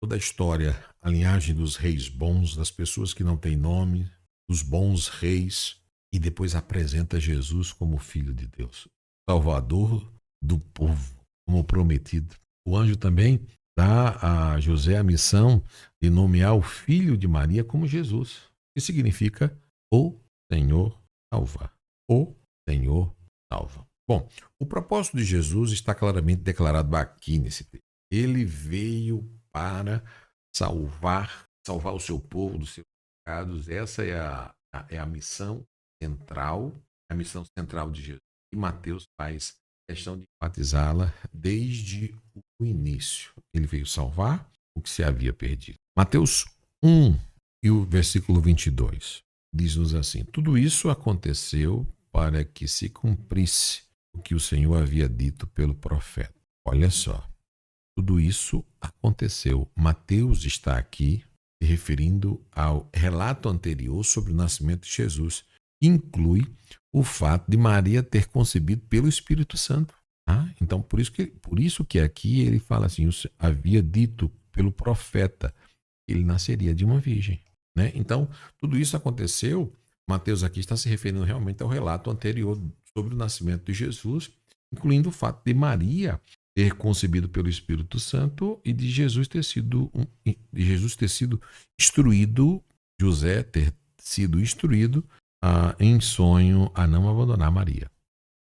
toda a história, a linhagem dos reis bons, das pessoas que não têm nome, dos bons reis, e depois apresenta Jesus como Filho de Deus, Salvador do povo, como prometido. O anjo também dá a José a missão de nomear o filho de Maria como Jesus, que significa o Senhor salva. O Senhor salva. Bom, o propósito de Jesus está claramente declarado aqui nesse texto. Ele veio para salvar o seu povo dos seus pecados. Essa é a missão central, de Jesus. E Mateus faz questão de enfatizá-la desde o início. Ele veio salvar o que se havia perdido. Mateus 1 e o versículo 22 diz-nos assim: tudo isso aconteceu para que se cumprisse o que o Senhor havia dito pelo profeta. Olha só, tudo isso aconteceu. Mateus está aqui se referindo ao relato anterior sobre o nascimento de Jesus. Inclui o fato de Maria ter concebido pelo Espírito Santo. Então, por isso que aqui ele fala assim, havia dito pelo profeta que ele nasceria de uma virgem. Né? Então, tudo isso aconteceu. Mateus aqui está se referindo realmente ao relato anterior sobre o nascimento de Jesus, incluindo o fato de Maria ter concebido pelo Espírito Santo e de Jesus ter sido instruído, José ter sido instruído em sonho a não abandonar Maria.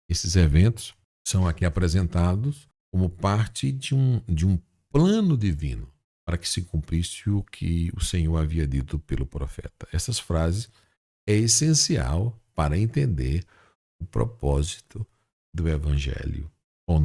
Esses eventos são aqui apresentados como parte de um plano divino para que se cumprisse o que o Senhor havia dito pelo profeta. Essas frases é essencial para entender o propósito do Evangelho. Bom,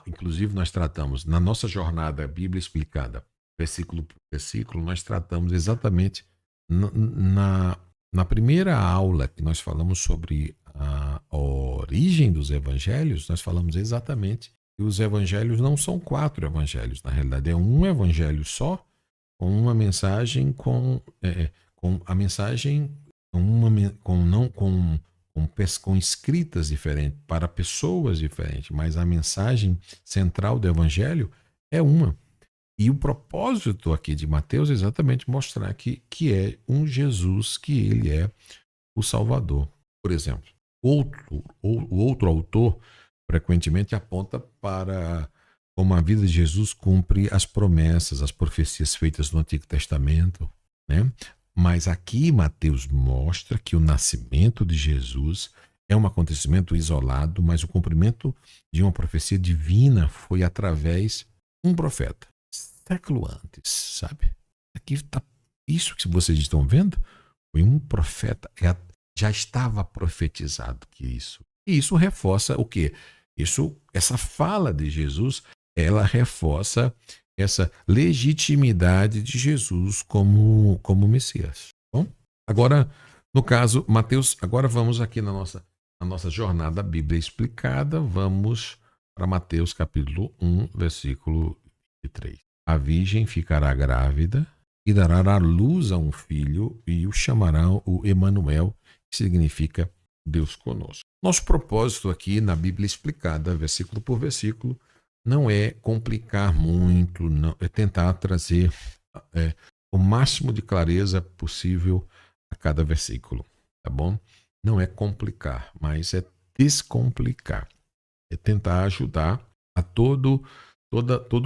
inclusive nós tratamos na nossa jornada Bíblia Explicada, versículo por versículo, nós tratamos exatamente na primeira aula que nós falamos sobre a origem dos evangelhos, nós falamos exatamente que os evangelhos não são 4 evangelhos, na realidade é um evangelho só, com uma mensagem com a mensagem com escritas diferentes para pessoas diferentes, mas a mensagem central do evangelho é uma. E o propósito aqui de Mateus é exatamente mostrar que é um Jesus, que ele é o Salvador. Por exemplo, o outro autor frequentemente aponta para como a vida de Jesus cumpre as promessas, as profecias feitas no Antigo Testamento, né? Mas aqui Mateus mostra que o nascimento de Jesus é um acontecimento isolado, mas o cumprimento de uma profecia divina foi através de um profeta, século antes, sabe? Aqui está isso que vocês estão vendo, foi um profeta, já estava profetizado que isso. E isso reforça o quê? Essa fala de Jesus, ela reforça essa legitimidade de Jesus como Messias. Bom, agora, no caso, Mateus, agora vamos aqui na nossa jornada Bíblia Explicada, vamos para Mateus capítulo 1, versículo 23. A virgem ficará grávida e dará à luz a um filho e o chamarão o Emanuel, que significa Deus conosco. Nosso propósito aqui na Bíblia Explicada, versículo por versículo, não é complicar muito, não, é tentar trazer o máximo de clareza possível a cada versículo, tá bom? Não é complicar, mas é descomplicar. É tentar ajudar a todo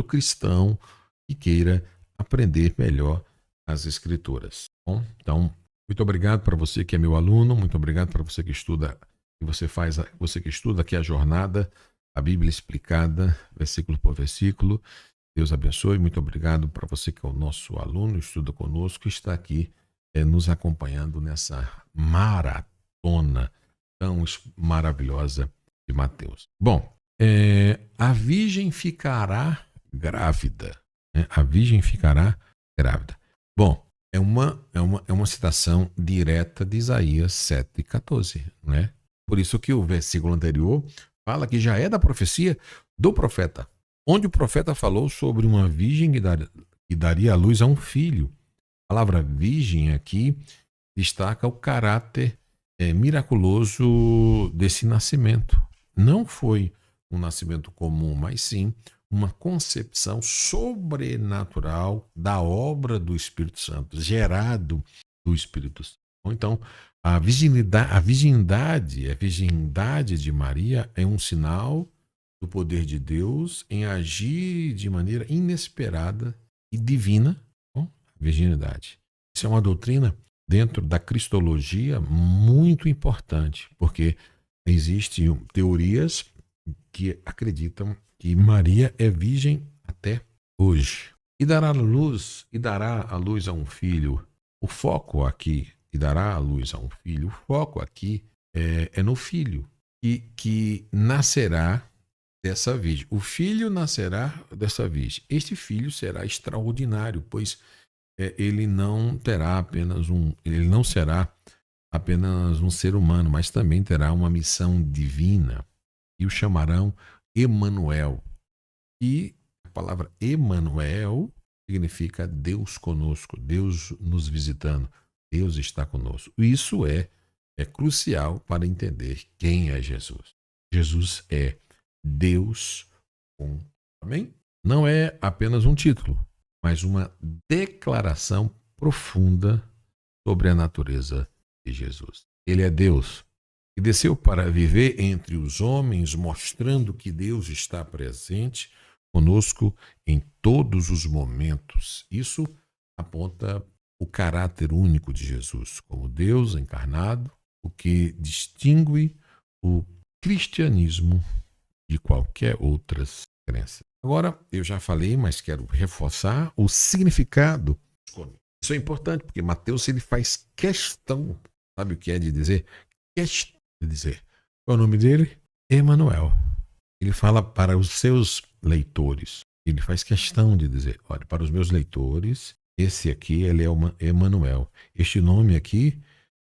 cristão que queira aprender melhor as Escrituras. Tá bom? Então, muito obrigado para você que é meu aluno, muito obrigado para você que estuda, você que estuda aqui a jornada, a Bíblia Explicada, versículo por versículo. Deus abençoe. Muito obrigado para você que é o nosso aluno, estuda conosco, está aqui nos acompanhando nessa maratona tão maravilhosa de Mateus. Bom, a virgem ficará grávida. Né? A virgem ficará grávida. Bom, é uma citação direta de Isaías 7,14. Né? Por isso que o versículo anterior fala que já é da profecia do profeta, onde o profeta falou sobre uma virgem que daria à luz a um filho. A palavra virgem aqui destaca o caráter miraculoso desse nascimento. Não foi um nascimento comum, mas sim uma concepção sobrenatural da obra do Espírito Santo, gerado do Espírito Santo. Então, a virgindade de Maria é um sinal do poder de Deus em agir de maneira inesperada e divina, a virgindade. Isso é uma doutrina dentro da cristologia muito importante, porque existem teorias que acreditam que Maria é virgem até hoje. E dará à luz a um filho. O foco aqui, e dará à luz a um filho, o foco aqui é no filho que nascerá dessa virgem. O filho nascerá dessa virgem. Este filho será extraordinário, pois ele não terá ele não será apenas um ser humano, mas também terá uma missão divina e o chamarão Emanuel. E a palavra Emanuel significa Deus conosco, Deus nos visitando, Deus está conosco. Isso é crucial para entender quem é Jesus. Jesus é Deus com. Amém? Não é apenas um título, mas uma declaração profunda sobre a natureza de Jesus. Ele é Deus e desceu para viver entre os homens, mostrando que Deus está presente conosco em todos os momentos. Isso aponta o caráter único de Jesus como Deus encarnado, o que distingue o cristianismo de qualquer outras crenças. Agora, eu já falei, mas quero reforçar o significado. Isso é importante, porque Mateus ele faz questão, sabe o que é de dizer? Questão de dizer. Qual é o nome dele? Emanuel. Ele fala para os seus leitores. Ele faz questão de dizer, olha, para os meus leitores, esse aqui ele é Emanuel. Este nome aqui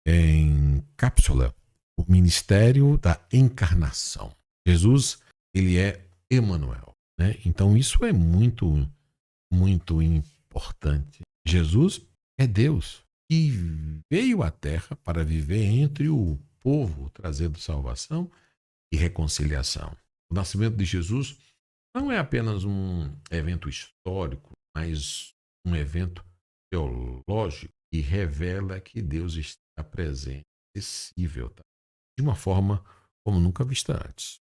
é em cápsula, o ministério da encarnação. Jesus, ele é Emanuel, né? Então isso é muito, muito importante. Jesus é Deus que veio à Terra para viver entre o povo, trazendo salvação e reconciliação. O nascimento de Jesus não é apenas um evento histórico, mas um evento teológico que revela que Deus está presente, acessível, tá? De uma forma como nunca vista antes.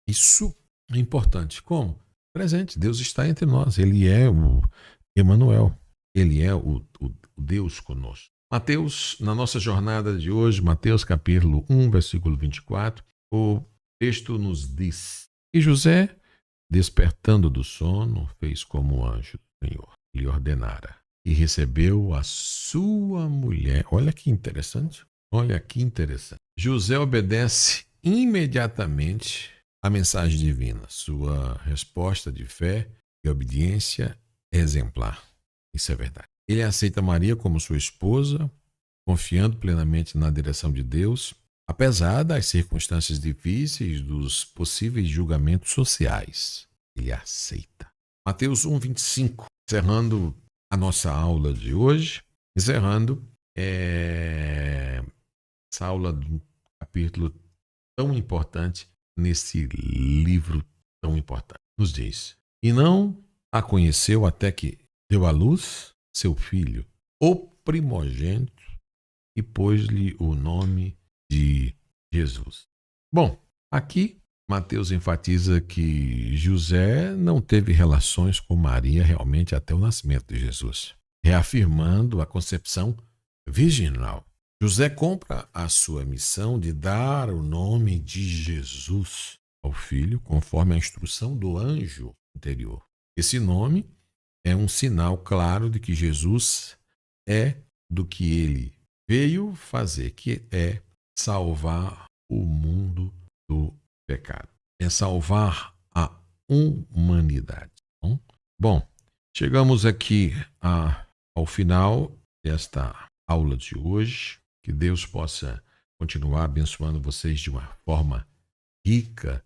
Isso é importante. Como? Presente. Deus está entre nós. Ele é o Emanuel. Ele é o Deus conosco. Mateus, na nossa jornada de hoje, Mateus capítulo 1, versículo 24, o texto nos diz: E José, despertando do sono, fez como o anjo do Senhor lhe ordenara, e recebeu a sua mulher. Olha que interessante. Olha que interessante. José obedece imediatamente à mensagem divina. Sua resposta de fé e obediência é exemplar. Isso é verdade. Ele aceita Maria como sua esposa, confiando plenamente na direção de Deus, apesar das circunstâncias difíceis, dos possíveis julgamentos sociais. Ele aceita. Mateus 1:25, encerrando a nossa aula de hoje, encerrando essa aula de um capítulo tão importante nesse livro tão importante. Nos diz: E não a conheceu até que deu à luz seu filho, o primogênito, e pôs-lhe o nome de Jesus. Bom, aqui Mateus enfatiza que José não teve relações com Maria realmente até o nascimento de Jesus, reafirmando a concepção virginal. José cumpre a sua missão de dar o nome de Jesus ao filho, conforme a instrução do anjo anterior. Esse nome é um sinal claro de que Jesus é do que ele veio fazer, que é salvar o mundo do pecado. É salvar a humanidade. Bom, chegamos aqui ao final desta aula de hoje. Que Deus possa continuar abençoando vocês de uma forma rica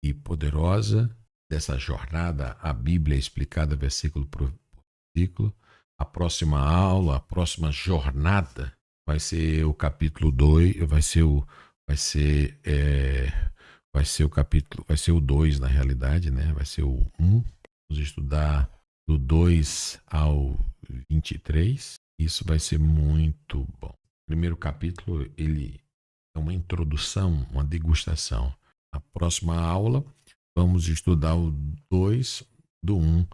e poderosa dessa jornada, a Bíblia explicada versículo por versículo. A próxima aula, a próxima jornada vai ser o capítulo 2, vai ser o capítulo, vai ser o 2 na realidade, né? Vai ser o 1. Vamos estudar do 2 ao 23. Isso vai ser muito bom. O primeiro capítulo, ele é uma introdução, uma degustação. Na próxima aula, vamos estudar o 2, do 1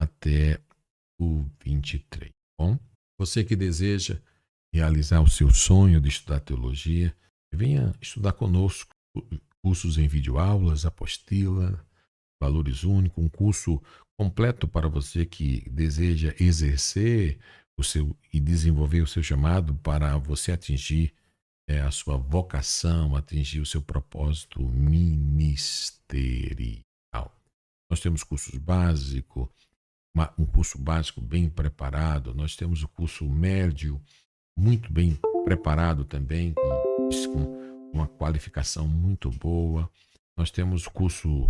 até o 23. Bom, você que deseja realizar o seu sonho de estudar teologia, venha estudar conosco cursos em videoaulas, apostila, valores únicos, um curso completo para você que deseja exercer o seu e desenvolver o seu chamado para você atingir a sua vocação, atingir o seu propósito ministerial. Nós temos cursos básicos, um curso básico bem preparado, nós temos o curso médio, muito bem preparado também, com uma qualificação muito boa. Nós temos curso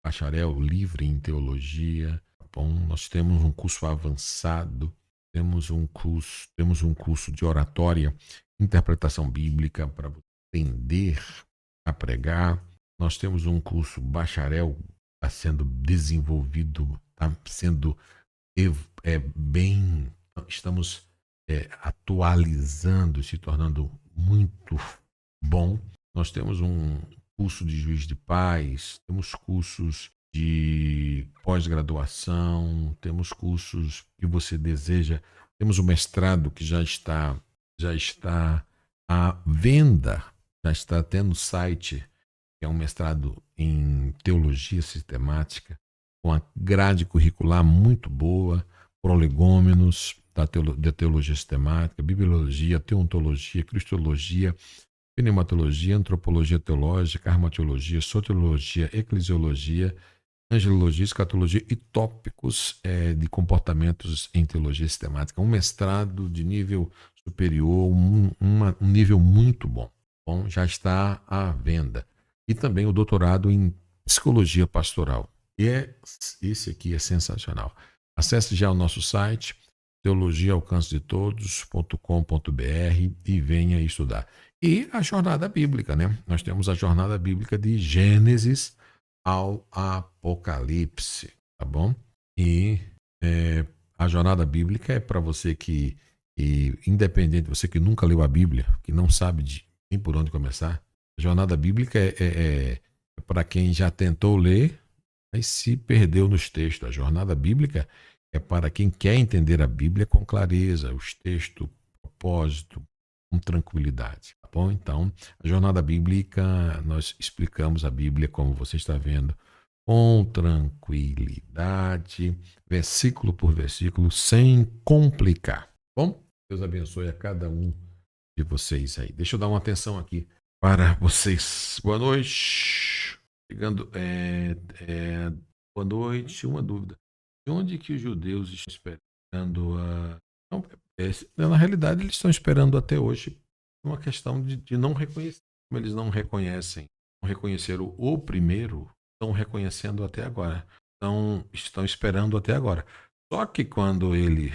bacharel livre em teologia, tá bom? Nós temos um curso avançado, temos um curso de oratória, interpretação bíblica para aprender a pregar. Nós temos um curso bacharel está sendo desenvolvido, está sendo bem, estamos atualizando, se tornando muito bom. Nós temos um curso de juiz de paz, temos cursos de pós-graduação, temos cursos que você deseja, temos o mestrado que já está à venda, já está até no site, que é um mestrado em teologia sistemática, com a grade curricular muito boa, prolegômenos da teologia sistemática, bibliologia, teontologia, cristologia, pneumatologia, antropologia teológica, armateologia, soteriologia, eclesiologia, angelologia, escatologia e tópicos de comportamentos em teologia sistemática. Um mestrado de nível superior, um nível muito bom. Bom, já está à venda. E também o doutorado em psicologia pastoral. E esse aqui é sensacional. Acesse já o nosso site, teologiaalcancedetodos.com.br e venha estudar. E a jornada bíblica, né? Nós temos a jornada bíblica de Gênesis ao Apocalipse, tá bom? E a jornada bíblica é para você que, independente, você que nunca leu a Bíblia, que não sabe nem por onde começar, a jornada bíblica é para quem já tentou ler, mas se perdeu nos textos. A jornada bíblica é para quem quer entender a Bíblia com clareza, os textos, propósito, com tranquilidade, tá bom? Então, a jornada bíblica, nós explicamos a Bíblia como você está vendo, com tranquilidade, versículo por versículo, sem complicar. Bom, Deus abençoe a cada um de vocês aí. Deixa eu dar uma atenção aqui para vocês. Boa noite. Chegando, boa noite. Uma dúvida. De onde que os judeus estão esperando a... Não, na realidade, eles estão esperando até hoje uma questão de não reconhecer. Como eles não reconhecem, não reconheceram o primeiro, estão reconhecendo até agora. Então, estão esperando até agora. Só que quando ele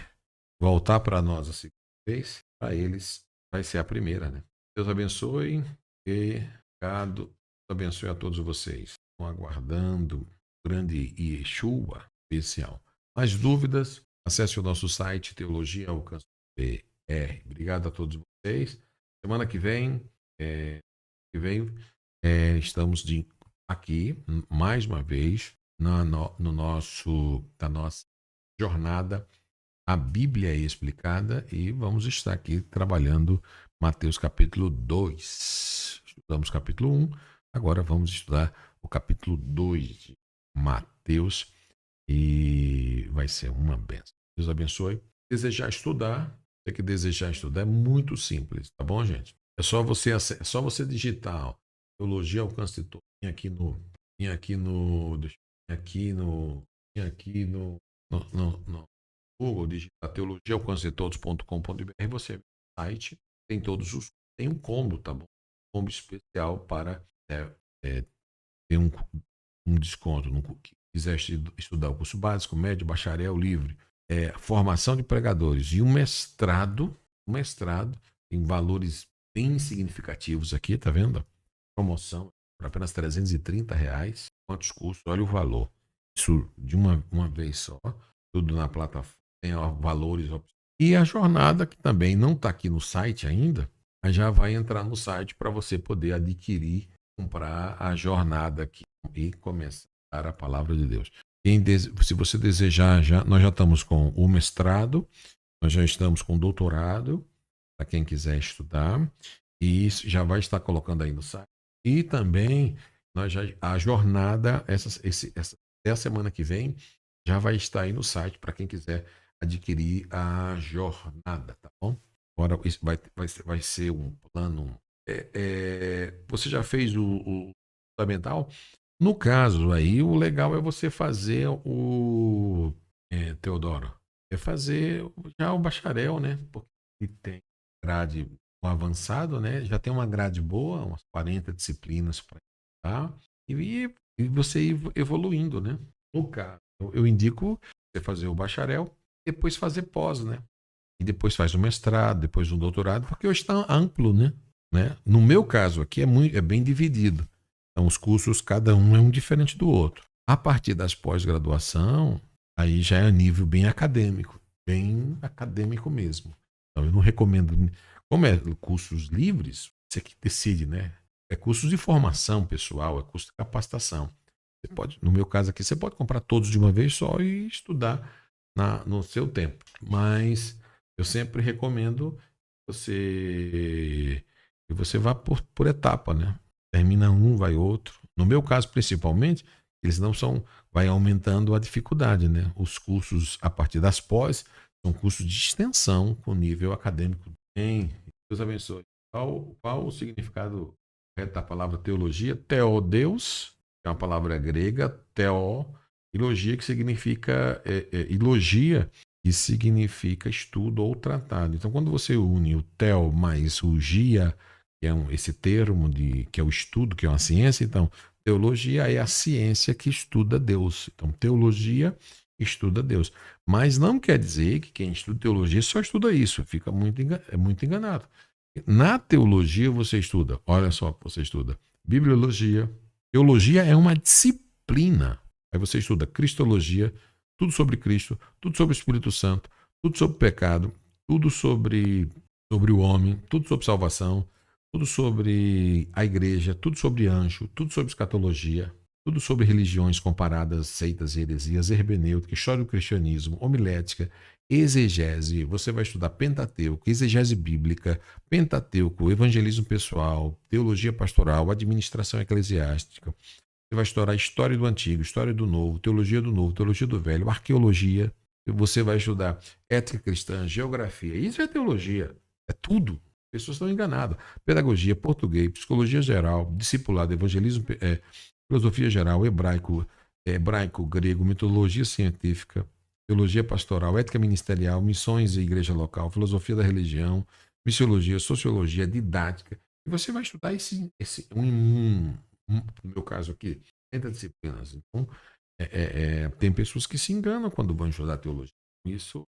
voltar para nós a segunda vez, para eles vai ser a primeira, né? Deus abençoe e obrigado. Deus abençoe a todos vocês. Estão aguardando o grande Yeshua especial. Mais dúvidas? Acesse o nosso site Teologia Alcance BR. Obrigado a todos vocês. Semana que vem, estamos aqui mais uma vez na nossa jornada A Bíblia é Explicada e vamos estar aqui trabalhando Mateus capítulo 2. Estudamos capítulo 1, agora vamos estudar o capítulo 2 de Mateus e vai ser uma bênção. Deus abençoe. Desejar estudar, você que desejar estudar é muito simples, tá bom, gente? É só você digitar ó, Teologia Alcance de Todos. Vem aqui no Google, digitar teologiaalcancedetodos.com.br, você vê o site, tem tem um combo, tá bom? Um combo especial para ter um desconto. No que quiser estudar o curso básico, médio, bacharel, livre, formação de pregadores e um mestrado em valores bem significativos aqui, tá vendo? Promoção por apenas R$330. Quantos cursos? Olha o valor. Isso de uma vez só, tudo na plataforma, tem valores. E a jornada, que também não está aqui no site ainda, mas já vai entrar no site para você poder adquirir, comprar a jornada aqui e começar a palavra de Deus. Se você desejar, nós já estamos com o mestrado, nós já estamos com o doutorado, para quem quiser estudar, e isso já vai estar colocando aí no site. E também a jornada, até a semana que vem, já vai estar aí no site para quem quiser adquirir a jornada, tá bom? Agora isso vai ser um plano. Você já fez o fundamental? No caso aí, o legal é você fazer Teodoro, fazer já o bacharel, né? Porque tem grade um avançado, né? Já tem uma grade boa, umas 40 disciplinas para estudar, e você ir evoluindo, né? No caso, eu indico você fazer o bacharel, depois fazer pós, né? E depois faz o mestrado, depois o doutorado, porque hoje está amplo, né? No meu caso aqui é bem dividido. Então, os cursos, cada um é um diferente do outro. A partir das pós-graduação, aí já é a nível bem acadêmico mesmo. Então, eu não recomendo, como é cursos livres, você que decide, né? É cursos de formação pessoal, é curso de capacitação. Você pode, no meu caso aqui, você pode comprar todos de uma vez só e estudar no seu tempo. Mas eu sempre recomendo você que você vá por etapa, né? Termina um, vai outro. No meu caso, principalmente, eles não são, vai aumentando a dificuldade, né? Os cursos a partir das pós são cursos de extensão com nível acadêmico. Bem, Deus abençoe. Qual o significado correto da palavra teologia? Teodeus, que é uma palavra grega, teo, e logia, que significa ilogia, que significa estudo ou tratado. Então, quando você une o tel mais o gia, que é esse termo que é o estudo, que é uma ciência, então, teologia é a ciência que estuda Deus. Então, teologia estuda Deus. Mas não quer dizer que quem estuda teologia só estuda isso, fica muito enganado. Na teologia você estuda, olha só que você estuda, bibliologia. Teologia é uma disciplina. Aí você estuda cristologia, tudo sobre Cristo, tudo sobre o Espírito Santo, tudo sobre pecado, tudo sobre o homem, tudo sobre salvação, tudo sobre a igreja, tudo sobre anjo, tudo sobre escatologia, tudo sobre religiões comparadas, seitas e heresias, hermenêutica, história do cristianismo, homilética, exegese. Você vai estudar Pentateuco, exegese bíblica, Pentateuco, evangelismo pessoal, teologia pastoral, administração eclesiástica. Você vai estudar história do Antigo, história do Novo, teologia do Velho, arqueologia. Você vai estudar ética cristã, geografia. Isso é teologia. É tudo. As pessoas estão enganadas. Pedagogia, português, psicologia geral, discipulado, evangelismo, filosofia geral, hebraico, grego, metodologia científica, teologia pastoral, ética ministerial, missões e igreja local, filosofia da religião, missiologia, sociologia, didática. E você vai estudar no meu caso aqui, 30 disciplinas. Então, tem pessoas que se enganam quando vão estudar teologia. Isso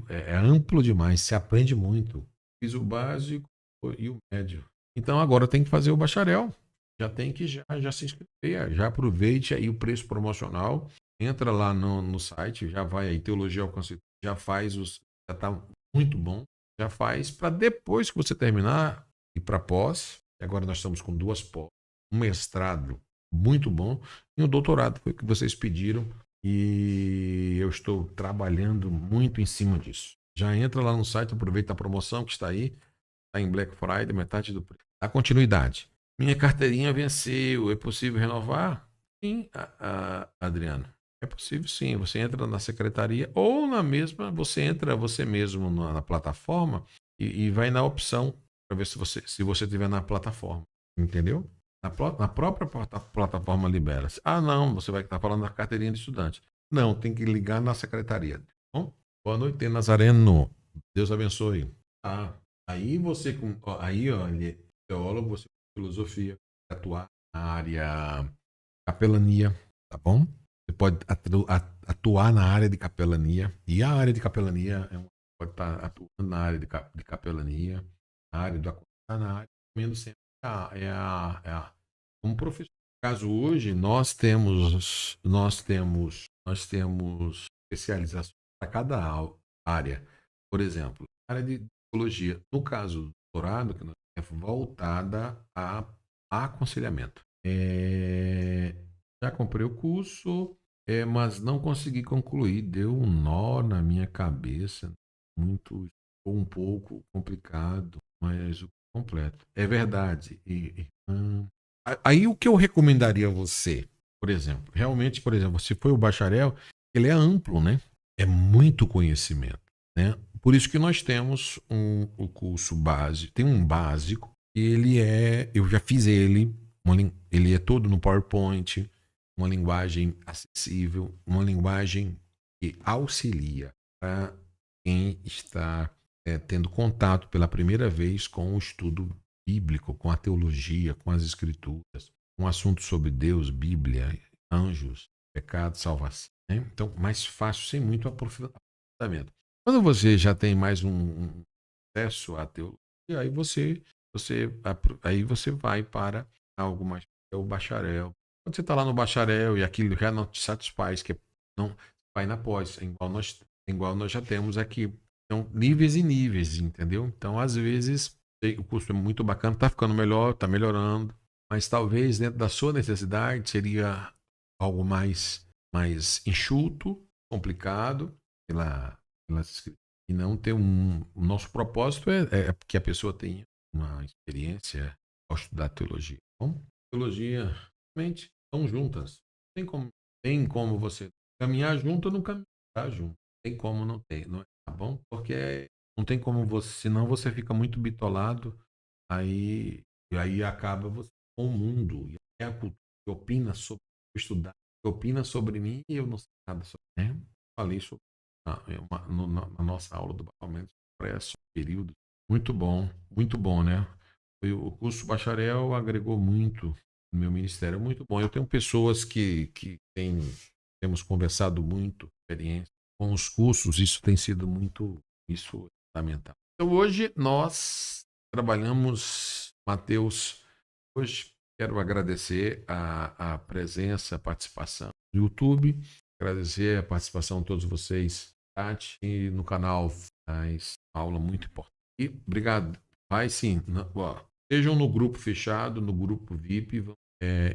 é amplo demais, se aprende muito. Fiz o básico e o médio. Então, agora tem que fazer o bacharel. Já tem que já se inscrever, já aproveite aí o preço promocional. Entra lá no site, já vai aí, Teologia ao Conceito, já faz já está muito bom. Já faz para depois que você terminar ir para pós. Agora nós estamos com 2 pós, um mestrado muito bom e um doutorado, foi o que vocês pediram e eu estou trabalhando muito em cima disso. Já entra lá no site, aproveita a promoção que está aí, está em Black Friday, metade do preço. Dá continuidade. Minha carteirinha venceu, é possível renovar? Sim, Adriano. É possível sim, você entra na secretaria ou na mesma, você entra você mesmo na plataforma e vai na opção para ver se você estiver na plataforma, entendeu? Na própria plataforma libera-se. Ah, não, você vai estar falando da carteirinha de estudante. Não, tem que ligar na secretaria. Bom, boa noite, Nazareno. Deus abençoe. Ah, aí você, aí, ó, ele é teólogo, você filosofia, atuar na área capelania, tá bom? Você pode atuar na área de capelania, e a área de capelania pode estar atuando na área de capelania, na área do na área, comendo sempre como professor. No caso hoje, nós temos especialização para cada área. Por exemplo, a área de psicologia, no caso do doutorado, que nós é voltada a aconselhamento. Já comprei o curso, mas não consegui concluir. Deu um nó na minha cabeça, um pouco complicado, mas o completo. É verdade. Aí o que eu recomendaria a você, por exemplo, realmente, por exemplo, se foi o bacharel, ele é amplo, né? É muito conhecimento, né? Por isso que nós temos o curso base, tem um básico, eu já fiz ele é todo no PowerPoint, uma linguagem acessível, uma linguagem que auxilia para quem está tendo contato pela primeira vez com o estudo bíblico, com a teologia, com as escrituras, um assunto sobre Deus, Bíblia, anjos, pecado, salvação. Né? Então, mais fácil, sem muito aprofundamento. Quando você já tem mais um acesso à teologia, aí aí você vai para algo mais, é o bacharel. Quando você está lá no bacharel e aquilo já não te satisfaz, que não vai na pós, igual nós já temos aqui. Então, níveis e níveis, entendeu? Então, às vezes, o curso é muito bacana, está ficando melhor, está melhorando, mas talvez dentro da sua necessidade seria algo mais enxuto, complicado, pela e não ter o nosso propósito é que a pessoa tenha uma experiência ao estudar teologia. Bom, teologia, realmente, estão juntas. Tem como você caminhar junto ou não caminhar junto. Tem como não ter, não é? Tá bom? Porque não tem como você, senão você fica muito bitolado, aí acaba você com o mundo, e a cultura que opina sobre estudar, que opina sobre mim e eu não sei nada sobre, né? Falei sobre na nossa aula do Batalhamento Expresso, período. Muito bom, né? O curso bacharel agregou muito no meu ministério, muito bom. Eu tenho pessoas que temos conversado muito, experiência com os cursos, isso tem sido isso é fundamental. Então hoje nós trabalhamos, Mateus, hoje quero agradecer a presença, a participação no YouTube, agradecer a participação de todos vocês e no canal, faz aula muito importante. E obrigado. Vai sim. Estejam no grupo fechado, no grupo VIP,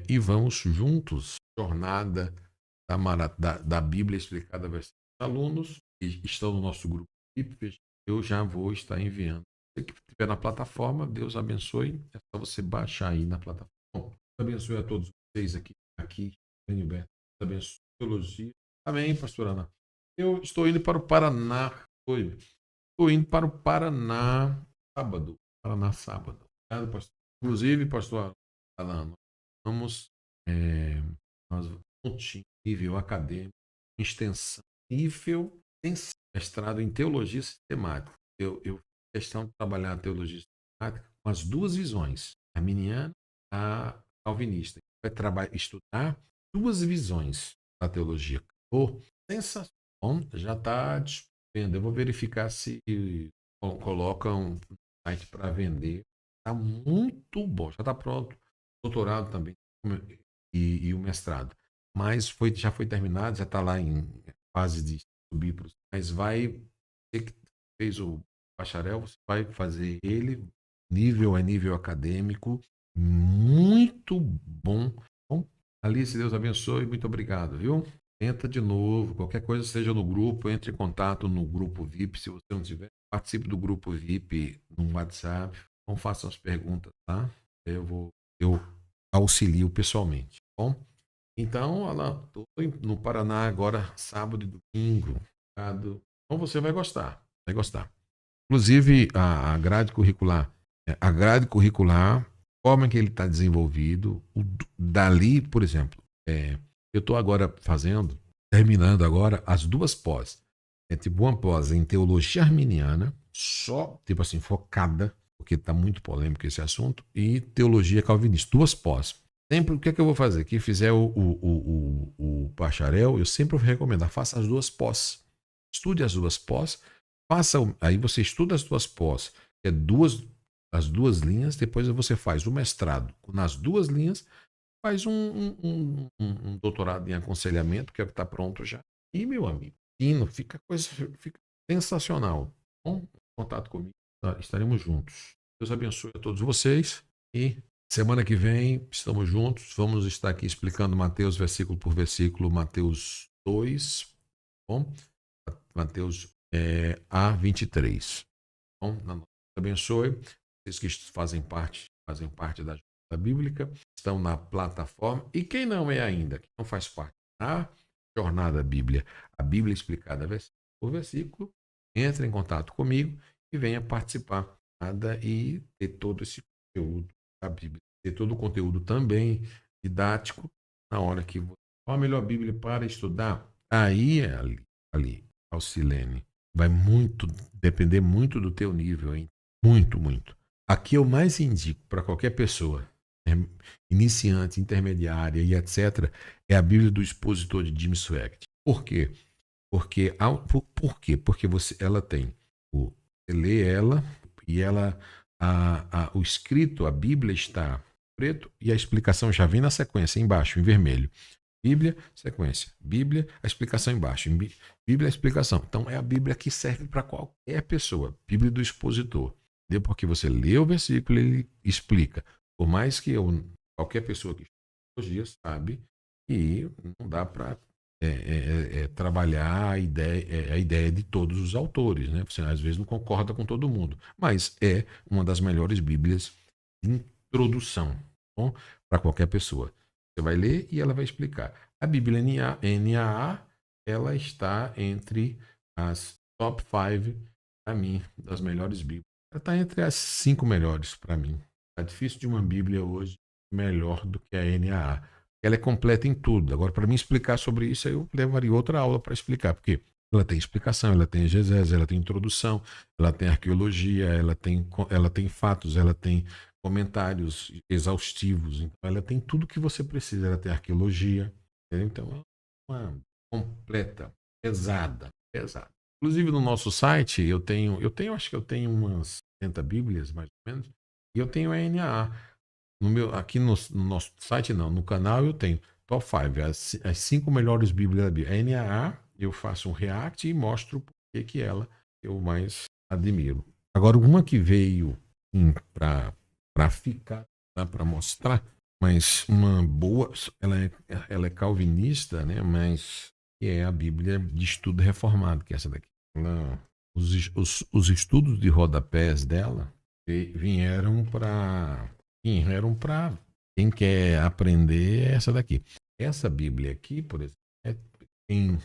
e vamos juntos. Jornada da Bíblia explicada aos alunos que estão no nosso grupo VIP fechado. Eu já vou estar enviando. Se você estiver na plataforma, Deus abençoe. É só você baixar aí na plataforma. Bom, Deus abençoe a todos vocês aqui, Deus abençoe a teologia. Amém, pastor Ana. Eu estou indo para o Paraná. Estou indo para o Paraná sábado. Obrigado, pastor. Inclusive, pastor Alan, vamos nós vamos nível acadêmico, extensão, nível mestrado em teologia sistemática. Eu fiz questão de trabalhar a teologia sistemática com as duas visões, a arminiana e a calvinista. Vai estudar duas visões da teologia. Sensacional. Já está disponível. Eu vou verificar se colocam um site para vender. Está muito bom. Já está pronto. Doutorado também e o mestrado. Mas já foi terminado, já está lá em fase de subir para mas vai você que fez o bacharel, você vai fazer ele nível acadêmico muito bom. Bom, Alice, Deus abençoe, muito obrigado, viu? Tenta de novo, qualquer coisa seja no grupo, entre em contato no grupo VIP, se você não tiver, participe do grupo VIP no WhatsApp, não façam as perguntas, tá? Eu auxilio pessoalmente, tá bom? Então, estou no Paraná agora, sábado e domingo. Então você vai gostar, vai gostar. Inclusive, a grade curricular, como é que ele está desenvolvido, dali, por exemplo, eu estou agora terminando agora as duas pós. É tipo uma pós em teologia arminiana, só, tipo assim, focada, porque está muito polêmico esse assunto, e teologia calvinista, duas pós. Sempre, o que é que eu vou fazer? Quem fizer o bacharel, eu sempre vou recomendar, faça as duas pós. Estude as duas pós, aí você estuda as duas pós, as duas linhas, depois você faz o mestrado nas duas linhas, faz um doutorado em aconselhamento, que é o que está pronto já. E, meu amigo, fica sensacional. Bom, contato comigo, estaremos juntos. Deus abençoe a todos vocês e semana que vem estamos juntos. Vamos estar aqui explicando Mateus versículo por versículo, Mateus 2, bom? Mateus A23. Bom, Deus abençoe. Vocês que fazem parte da Jornada Bíblica, estão na plataforma. E quem não é ainda, que não faz parte da Jornada Bíblia, a Bíblia explicada versículo por versículo, entre em contato comigo e venha participar e ter todo esse conteúdo da Bíblia. Ter todo o conteúdo também didático na hora que você. Qual a melhor Bíblia para estudar? Aí é ali, Alcilene. Vai muito depender muito do teu nível, hein? Muito, muito. Aqui eu mais indico para qualquer pessoa, né, iniciante, intermediária e etc., é a Bíblia do Expositor de Jim Swaggart. Por quê? Por quê? Porque ela tem você lê ela e ela o escrito, a Bíblia está preto e a explicação já vem na sequência, embaixo, em vermelho. Bíblia, sequência. Bíblia, a explicação embaixo. Bíblia, a explicação. Então, é a Bíblia que serve para qualquer pessoa. Bíblia do expositor. Entendeu? Porque você lê o versículo, ele explica. Por mais que qualquer pessoa que estuda teologia sabe que não dá para trabalhar a ideia de todos os autores. Né? Você, às vezes, não concorda com todo mundo. Mas é uma das melhores Bíblias de introdução para qualquer pessoa. Você vai ler e ela vai explicar. A Bíblia NAA, ela está entre as top 5, para mim, das melhores Bíblias. Ela está entre as 5 melhores para mim. Está difícil de uma Bíblia hoje melhor do que a NAA. Ela é completa em tudo. Agora, para mim explicar sobre isso, eu levaria outra aula para explicar, porque ela tem explicação, ela tem exegese, ela tem introdução, ela tem arqueologia, ela tem fatos, ela tem comentários exaustivos. Então, ela tem tudo que você precisa. Ela tem arqueologia. Entendeu? Então, é uma completa, pesada, pesada. Inclusive, no nosso site, acho que eu tenho umas 70 Bíblias, mais ou menos, e eu tenho a NAA. Aqui no nosso site, não, no canal eu tenho top 5, as 5 melhores Bíblias da Bíblia. A NAA, eu faço um react e mostro por que ela eu mais admiro. Agora, uma que veio para ficar, para mostrar, mas uma boa, ela é calvinista, né? Mas que é a Bíblia de Estudo Reformado, que é essa daqui. Os estudos de rodapés dela vieram para quem quer aprender é essa daqui. Essa Bíblia aqui, por exemplo, quem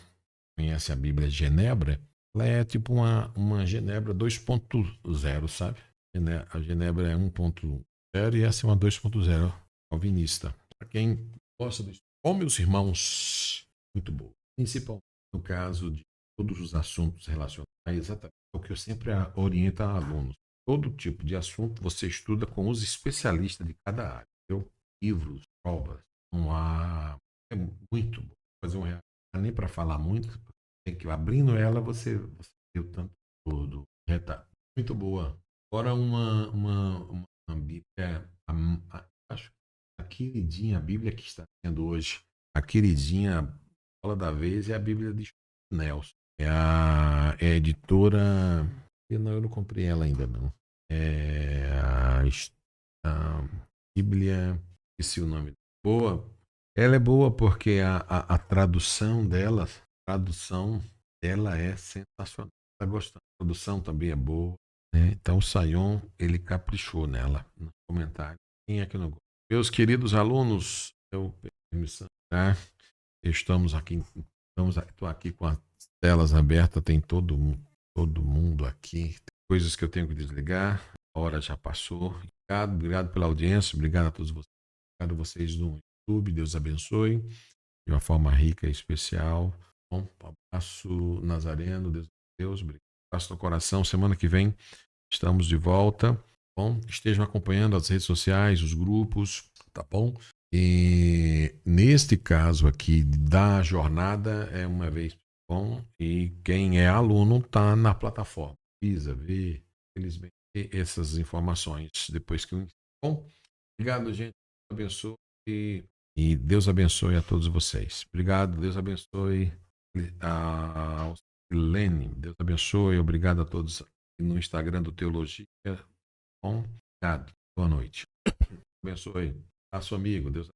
conhece a Bíblia de Genebra, ela é tipo uma Genebra 2.0, sabe? A Genebra é 1.0 e essa é uma 2.0 calvinista. Para quem gosta disso. Bom, meus irmãos, muito bom. Principalmente no caso de todos os assuntos relacionados a exatamente o que eu sempre oriento a alunos. Todo tipo de assunto você estuda com os especialistas de cada área. Entendeu? Livros, provas, não há. É muito bom. Fazer um react, não dá nem para falar muito, tem que abrindo ela, você vê o tanto todo retalho. Muito boa. Agora uma Bíblia, acho que a queridinha, a Bíblia que está sendo hoje, a queridinha bola da vez é a Bíblia de Nelson. É a editora. Eu não comprei ela ainda, não. É a Bíblia. Esqueci o nome. Boa. Ela é boa porque a tradução dela é sensacional. Tá gostando. A tradução também é boa. Né? Então o Sayon, ele caprichou nela, no comentário. Quem é que não gosta? Meus queridos alunos, eu peço permissão, tá? Estou aqui com as telas abertas, tem todo mundo aqui. Tem coisas que eu tenho que desligar, a hora já passou. Obrigado pela audiência, obrigado a todos vocês. Obrigado a vocês do YouTube, Deus abençoe de uma forma rica e especial. Bom, um abraço, Nazareno, Deus, obrigado. Um abraço no coração, semana que vem estamos de volta. Bom, estejam acompanhando as redes sociais, os grupos, tá bom? E neste caso aqui da jornada é uma vez bom e quem é aluno está na plataforma. Precisa ver, eles veem essas informações depois que bom. Obrigado, gente. Deus abençoe e Deus abençoe a todos vocês. Obrigado, Deus abençoe a Lene. Deus abençoe. Obrigado a todos no Instagram do Teologia. Bom, obrigado. Boa noite. Abençoe. Abraço, amigo. Deus